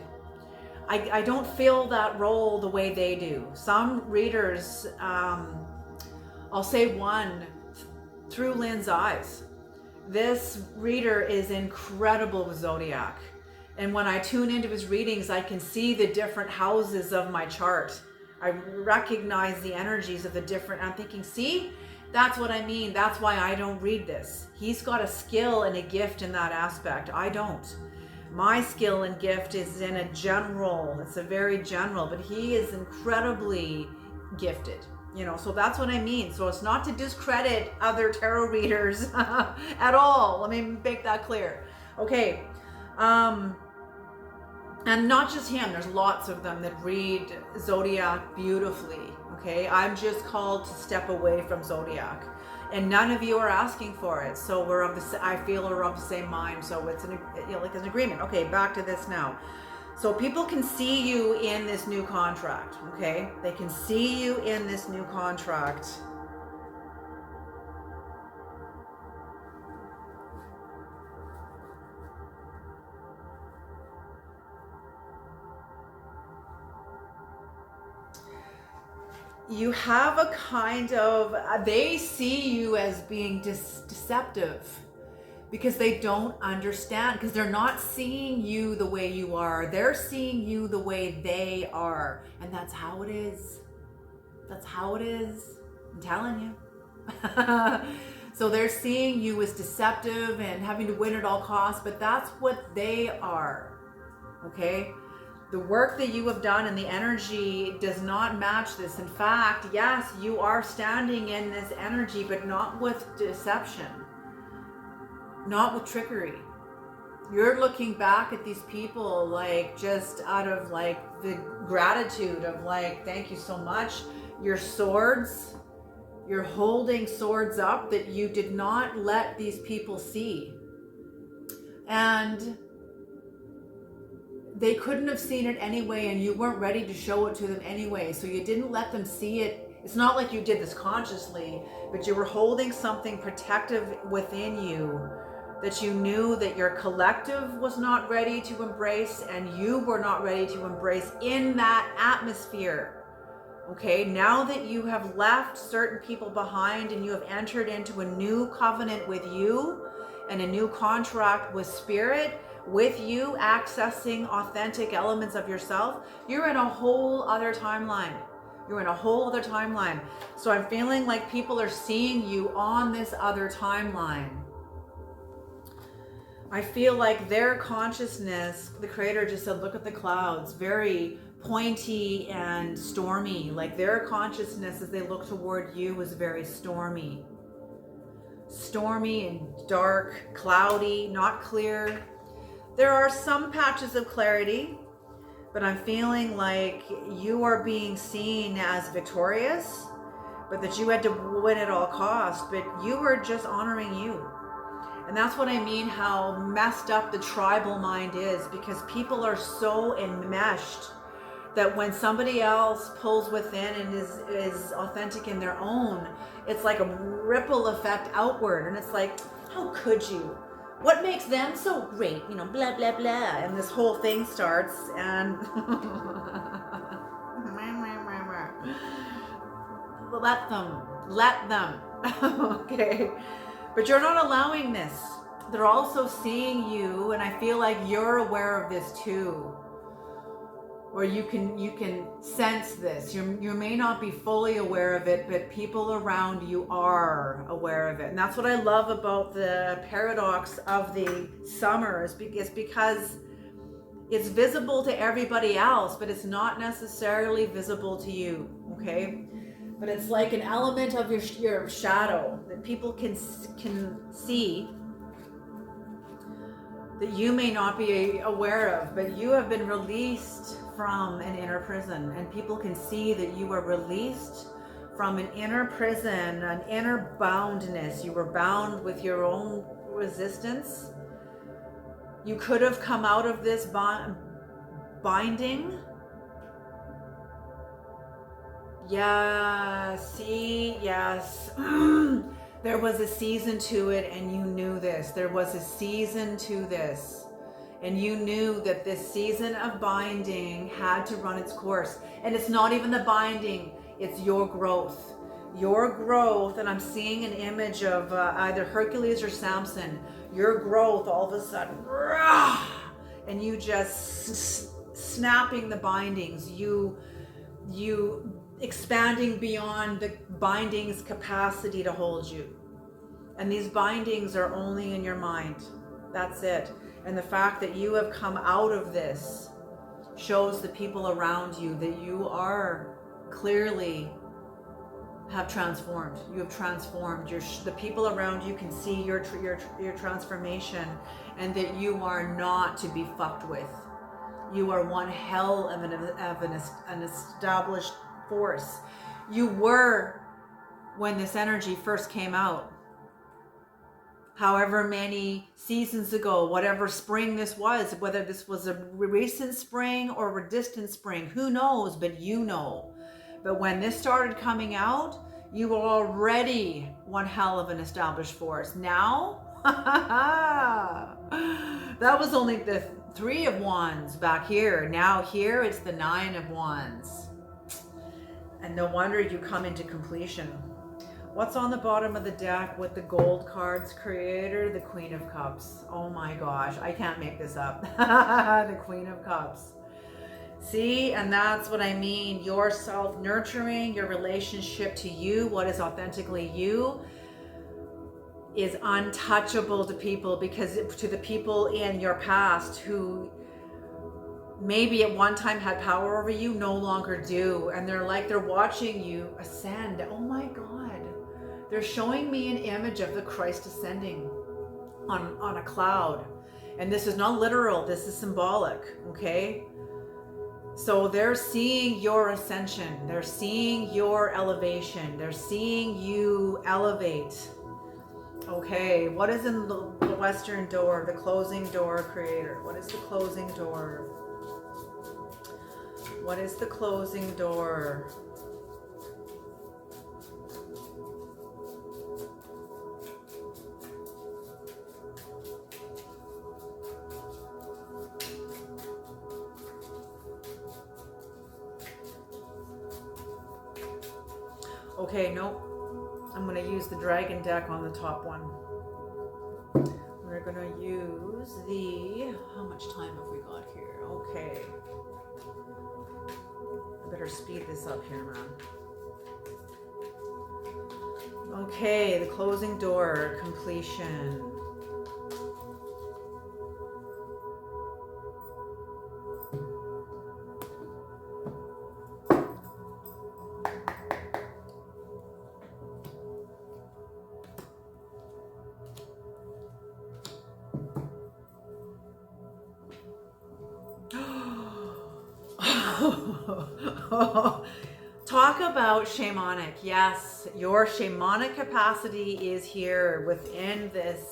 I don't feel that role the way they do. Some readers, I'll say one, through Lynn's eyes. This reader is incredible with Zodiac. And when I tune into his readings, I can see the different houses of my chart. I recognize the energies of the different, I'm thinking, see, that's what I mean. That's why I don't read this. He's got a skill and a gift in that aspect. I don't. My skill and gift is in a general, it's a very general, but he is incredibly gifted, you know, so that's what I mean. So it's not to discredit other tarot readers at all. Let me make that clear. Okay. And not just him, there's lots of them that read Zodiac beautifully, okay? I'm just called to step away from Zodiac. And none of you are asking for it. So I feel we're of the same mind. So it's like an agreement. Okay, back to this now. So people can see you in this new contract, okay? They can see you in this new contract. You have a kind of, they see you as being deceptive because they don't understand, because they're not seeing you the way you are. They're seeing you the way they are. And that's how it is. That's how it is. I'm telling you. So they're seeing you as deceptive and having to win at all costs, but that's what they are. Okay? The work that you have done and the energy does not match this. In fact, yes, you are standing in this energy, but not with deception, not with trickery. You're looking back at these people like just out of like the gratitude of like, thank you so much. Your swords, you're holding swords up that you did not let these people see. And they couldn't have seen it anyway, and you weren't ready to show it to them anyway. So you didn't let them see it. It's not like you did this consciously, but you were holding something protective within you that you knew that your collective was not ready to embrace, and you were not ready to embrace in that atmosphere. Okay, now that you have left certain people behind and you have entered into a new covenant with you and a new contract with spirit, with you accessing authentic elements of yourself, you're in a whole other timeline. You're in a whole other timeline. So I'm feeling like people are seeing you on this other timeline. I feel like their consciousness, the creator just said, look at the clouds, very pointy and stormy. Like their consciousness as they look toward you is very stormy. Stormy and dark, cloudy, not clear. There are some patches of clarity, but I'm feeling like you are being seen as victorious, but that you had to win at all costs, but you were just honoring you. And that's what I mean, how messed up the tribal mind is, because people are so enmeshed that when somebody else pulls within and is authentic in their own, it's like a ripple effect outward. And it's like, how could you? What makes them so great? You know, blah, blah, blah. And this whole thing starts and let them. Let them. Okay. But you're not allowing this. They're also seeing you, and I feel like you're aware of this too. Or you can sense this. You may not be fully aware of it, but people around you are aware of it. And that's what I love about the paradox of the summer, is because it's visible to everybody else, but it's not necessarily visible to you. Okay. But it's like an element of your shadow that people can see, that you may not be aware of, but you have been released from an inner prison, and people can see that you were released from an inner prison, an inner boundness. You were bound with your own resistance. You could have come out of this binding. Yeah, see, yes. There was a season to it, and you knew this. There was a season to this. And you knew that this season of binding had to run its course. And it's not even the binding, it's your growth. Your growth, and I'm seeing an image of either Hercules or Samson. Your growth, all of a sudden, and you just snapping the bindings. You expanding beyond the bindings' capacity to hold you. And these bindings are only in your mind. That's it. And the fact that you have come out of this shows the people around you that you are clearly have transformed. You have transformed. The people around you can see your transformation, and that you are not to be fucked with. You are one hell of an established force. You were when this energy first came out. However many seasons ago, whatever spring this was, whether this was a recent spring or a distant spring, who knows, but you know. But when this started coming out, you were already one hell of an established force. Now, that was only the 3 of Wands back here. Now here it's the 9 of Wands. And no wonder you come into completion. What's on the bottom of the deck with the gold cards? Creator, the Queen of Cups. Oh my gosh, I can't make this up. The Queen of Cups. See, and that's what I mean. Your self-nurturing, your relationship to you, what is authentically you, is untouchable to people, because to the people in your past who maybe at one time had power over you, no longer do. And they're watching you ascend. Oh my God. They're showing me an image of the Christ ascending on a cloud. And this is not literal, this is symbolic, okay? So they're seeing your ascension. They're seeing your elevation. They're seeing you elevate. Okay, what is in the western door, the closing door, Creator? What is the closing door? What is the closing door? Okay, no. I'm going to use the dragon deck on the top one. We're going to use the... How much time have we got here? Okay. I better speed this up here, man. Okay, the closing door, completion. Talk about shamanic. Yes, your shamanic capacity is here within this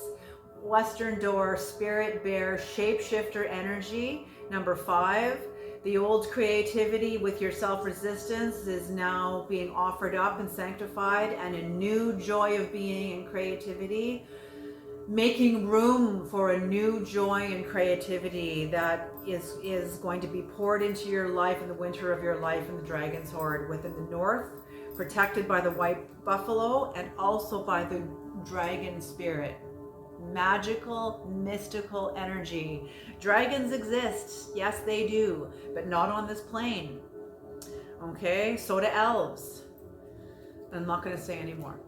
Western Door Spirit Bear Shapeshifter energy. Number 5, the old creativity with your self-resistance is now being offered up and sanctified, and a new joy of being and creativity, making room for a new joy and creativity that is going to be poured into your life in the winter of your life in the Dragon's Hoard within the north, protected by the white buffalo and also by the dragon spirit. Magical, mystical energy. Dragons exist, yes they do, but not on this plane. Okay, so do elves. I'm not going to say anymore.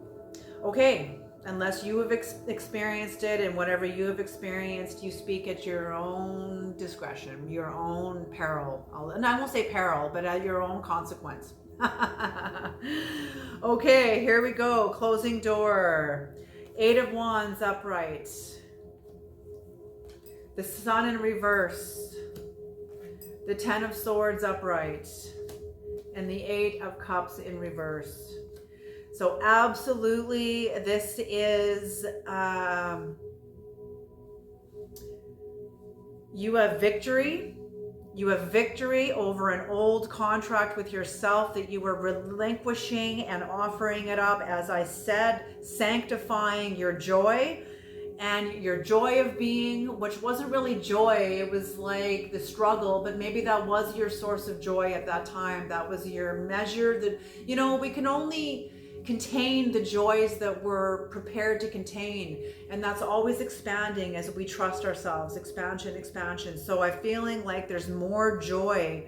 Okay, unless you have experienced it, and whatever you have experienced, you speak at your own discretion, your own peril. And I won't say peril, but at your own consequence. Okay, here we go. Closing door. 8 of Wands upright. The Sun in reverse. The 10 of Swords upright. And the 8 of Cups in reverse. So absolutely, this is, you have victory. You have victory over an old contract with yourself that you were relinquishing and offering it up, as I said, sanctifying your joy and your joy of being, which wasn't really joy. It was like the struggle, but maybe that was your source of joy at that time. That was your measure. That, you know, we can only contain the joys that we're prepared to contain, and that's always expanding as we trust ourselves. Expansion. So I'm feeling like there's more joy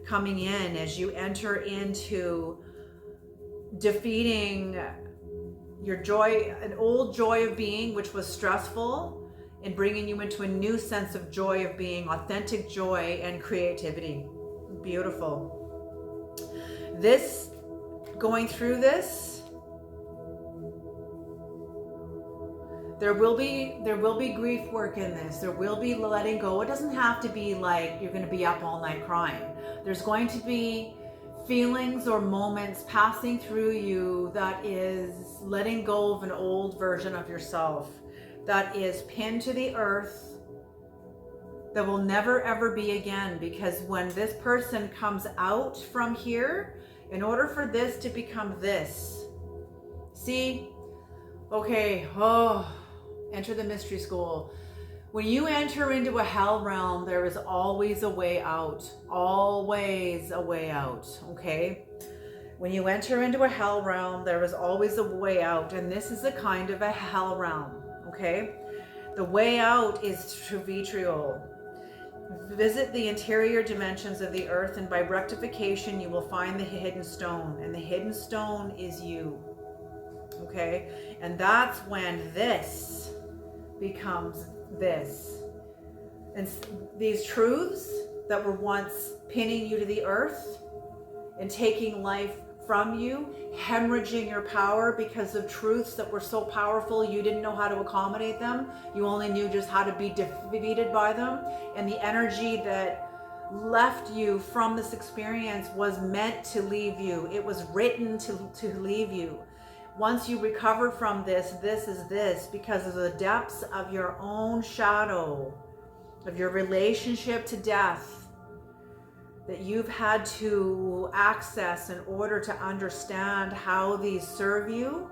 coming in as you enter into defeating your joy, an old joy of being which was stressful, and bringing you into a new sense of joy of being, authentic joy and creativity. Beautiful. This, going through this, there will be grief work in this. There will be letting go. It doesn't have to be like you're going to be up all night crying. There's going to be feelings or moments passing through you that is letting go of an old version of yourself that is pinned to the earth, that will never ever be again. Because when this person comes out from here, in order for this to become this, see, okay, enter the mystery school. When you enter into a hell realm, there is always a way out. Always a way out, okay? When you enter into a hell realm, there is always a way out. And this is a kind of a hell realm, okay? The way out is through vitriol. Visit the interior dimensions of the earth, and by rectification, you will find the hidden stone. And the hidden stone is you, okay? And that's when this becomes this. And these truths that were once pinning you to the earth and taking life from you, hemorrhaging your power because of truths that were so powerful you didn't know how to accommodate them. You only knew just how to be defeated by them. And the energy that left you from this experience was meant to leave you. It was written to leave you. Once you recover from this, this is this, because of the depths of your own shadow, of your relationship to death, that you've had to access in order to understand how these serve you.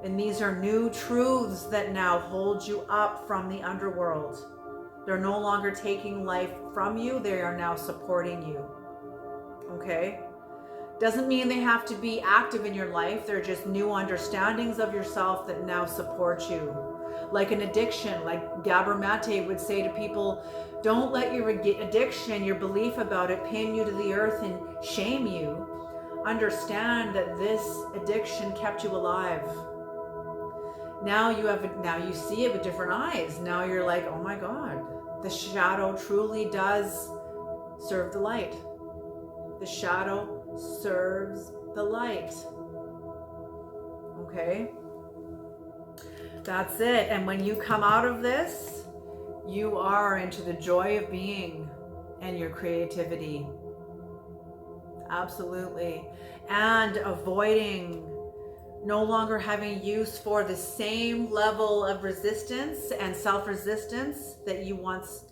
And these are new truths that now hold you up from the underworld. They're no longer taking life from you, they are now supporting you. Okay? Doesn't mean they have to be active in your life. They're just new understandings of yourself that now support you. Like an addiction, like Gabor Mate would say to people, don't let your addiction, your belief about it, pin you to the earth and shame you. Understand that this addiction kept you alive. Now you see it with different eyes. Now you're like, oh my God, the shadow truly does serve the light. The shadow serves the light. Okay? That's it. And when you come out of this, you are into the joy of being and your creativity. Absolutely. And avoiding no longer having use for the same level of resistance and self-resistance that you once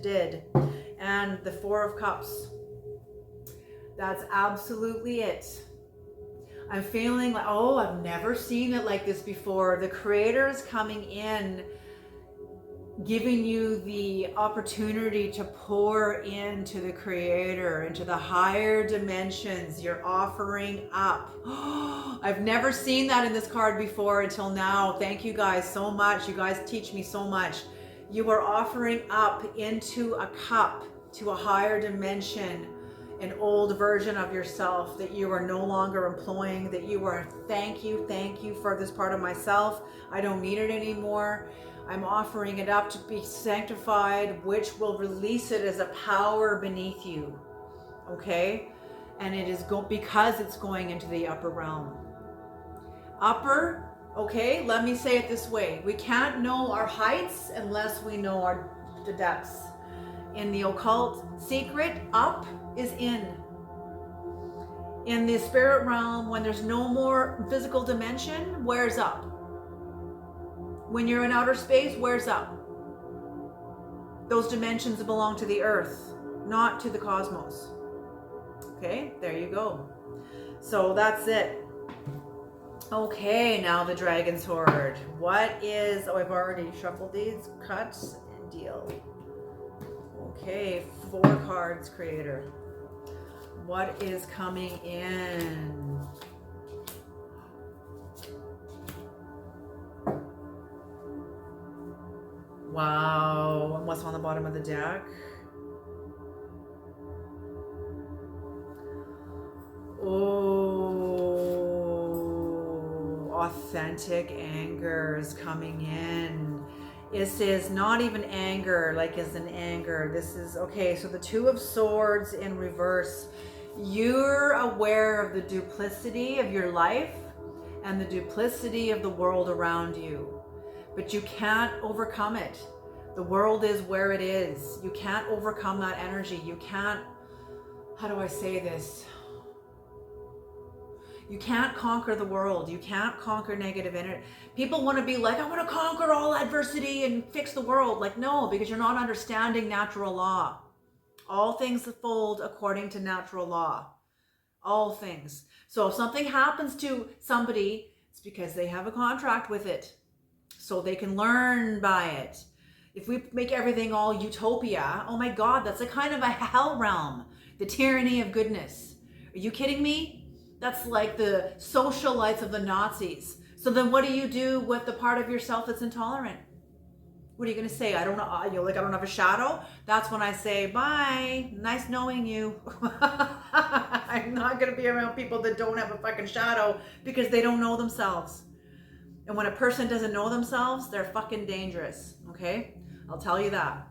did. And the 4 of Cups. That's absolutely it. I'm feeling like, oh, I've never seen it like this before. The creator is coming in giving you the opportunity to pour into the Creator, into the higher dimensions. You're offering up. I've never seen that in this card before until now. Thank you guys so much. You guys teach me so much. You are offering up into a cup to a higher dimension, an old version of yourself that you are no longer employing, that you are, thank you for this part of myself. I don't need it anymore. I'm offering it up to be sanctified, which will release it as a power beneath you. Okay? And it is because it's going into the upper realm. Upper, okay, let me say it this way. We can't know our heights unless we know the depths. In the occult secret, up is in. In the spirit realm, when there's no more physical dimension, where's up? When you're in outer space, where's up? Those dimensions belong to the earth, not to the cosmos. Okay, there you go. So that's it. Okay, now the dragon sword. What is, oh, I've already shuffled these, cut and deal. Okay, 4 cards, Creator. What is coming in? Wow, and what's on the bottom of the deck? Oh, authentic anger is coming in. This is not even anger, like as an anger. This is, okay, so the 2 of Swords in reverse. You're aware of the duplicity of your life and the duplicity of the world around you. But you can't overcome it. The world is where it is. You can't overcome that energy. You can't, how do I say this? You can't conquer the world. You can't conquer negative energy. People want to be like, I want to conquer all adversity and fix the world. Like, no, because you're not understanding natural law. All things unfold according to natural law. All things. So if something happens to somebody, it's because they have a contract with it. So they can learn by it. If we make everything all utopia, oh my God, that's a kind of a hell realm. The tyranny of goodness. Are you kidding me? That's like the socialites of the Nazis. So then what do you do with the part of yourself that's intolerant? What are you going to say? I don't know. I don't have a shadow. That's when I say, bye. Nice knowing you. I'm not going to be around people that don't have a fucking shadow because they don't know themselves. And when a person doesn't know themselves, they're fucking dangerous, okay? I'll tell you that.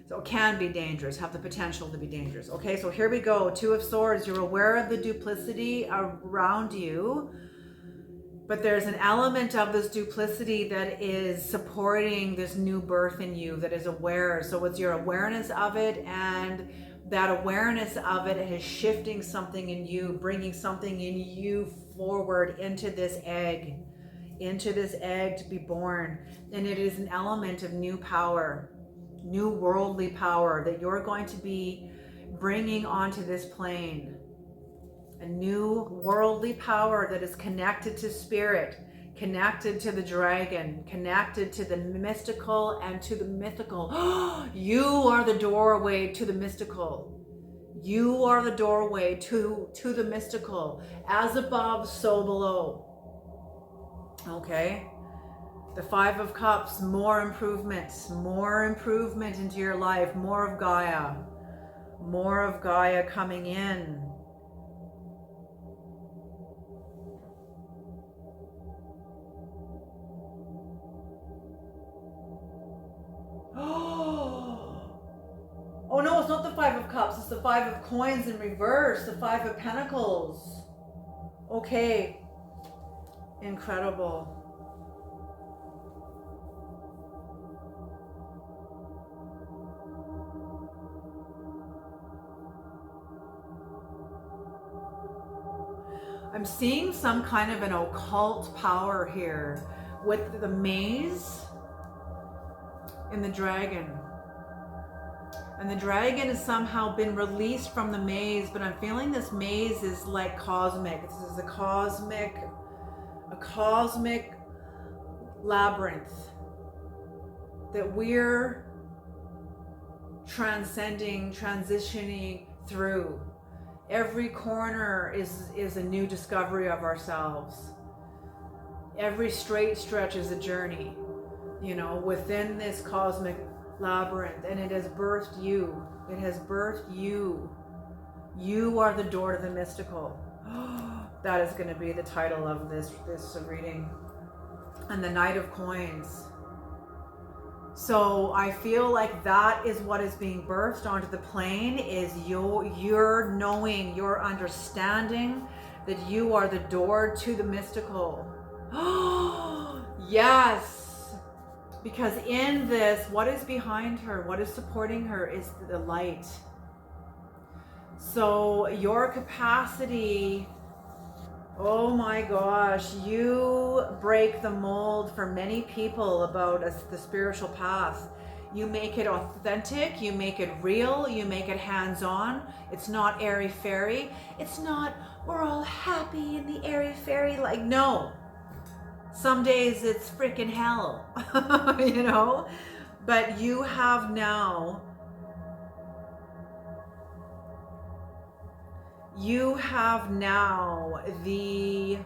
So it can be dangerous, have the potential to be dangerous. Okay, so here we go. 2 of Swords, you're aware of the duplicity around you, but there's an element of this duplicity that is supporting this new birth in you, that is aware. So it's your awareness of it, and that awareness of it is shifting something in you, bringing something in you forward into this egg to be born. And it is an element of new power, new worldly power that you're going to be bringing onto this plane. A new worldly power that is connected to spirit, connected to the dragon, connected to the mystical and to the mythical. You are the doorway to the mystical. You are the doorway to the mystical. As above, so below. Okay, the 5 of Cups, more improvement into your life, more of Gaia coming in. Oh no, it's not the 5 of Cups, it's the 5 of Coins in reverse, the 5 of Pentacles. Okay, incredible. I'm seeing some kind of an occult power here with the maze and the dragon. And the dragon has somehow been released from the maze, but I'm feeling this maze is like cosmic. This is a cosmic labyrinth. that we're transcending, transitioning through. Every corner is a new discovery of ourselves. Every straight stretch is a journey, you know, within this cosmic labyrinth, and it has birthed you. It has birthed you. You are the door to the mystical. That is going to be the title of this reading. And the Knight of Coins. So I feel like that is what is being birthed onto the plane, is your knowing, your understanding that you are the door to the mystical. Yes. Because in this, what is behind her, what is supporting her is the light. So your capacity, oh my gosh, you break the mold for many people about the spiritual path. You make it authentic, you make it real, you make it hands-on. It's not airy-fairy. It's not, we're all happy in the airy-fairy, like, no. Some days it's freaking hell, you know? But you have now the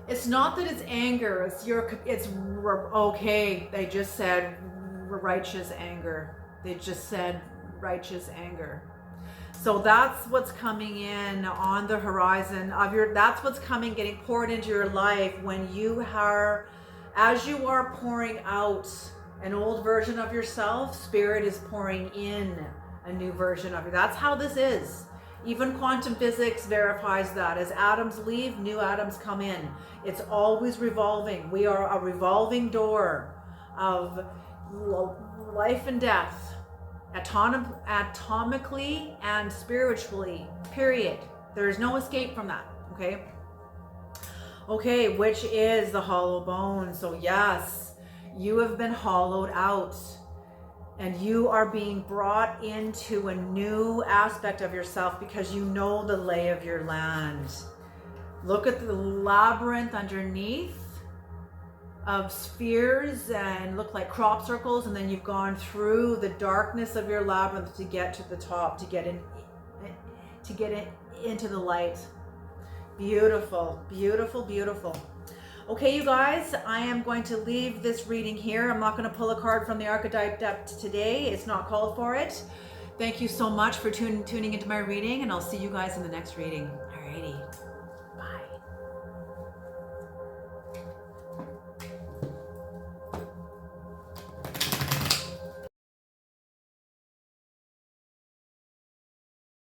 it's not that it's anger, it's okay, they just said righteous anger. They just said righteous anger. So that's what's coming in on the horizon of that's what's coming, getting poured into your life when you are, as you are pouring out an old version of yourself, Spirit is pouring in a new version of you. That's how this is. Even quantum physics verifies that. As atoms leave, new atoms come in. It's always revolving. We are a revolving door of life and death, atomically and spiritually, period. There's no escape from that, okay? Okay, which is the hollow bone. So yes, you have been hollowed out and you are being brought into a new aspect of yourself because you know the lay of your land. Look at the labyrinth underneath of spheres and look like crop circles, and then you've gone through the darkness of your labyrinth to get to the top, to get into the light. Beautiful, beautiful, beautiful. Okay, you guys, I am going to leave this reading here. I'm not going to pull a card from the archetype depth today. It's not called for it. Thank you so much for tuning into my reading, and I'll see you guys in the next reading. Alrighty.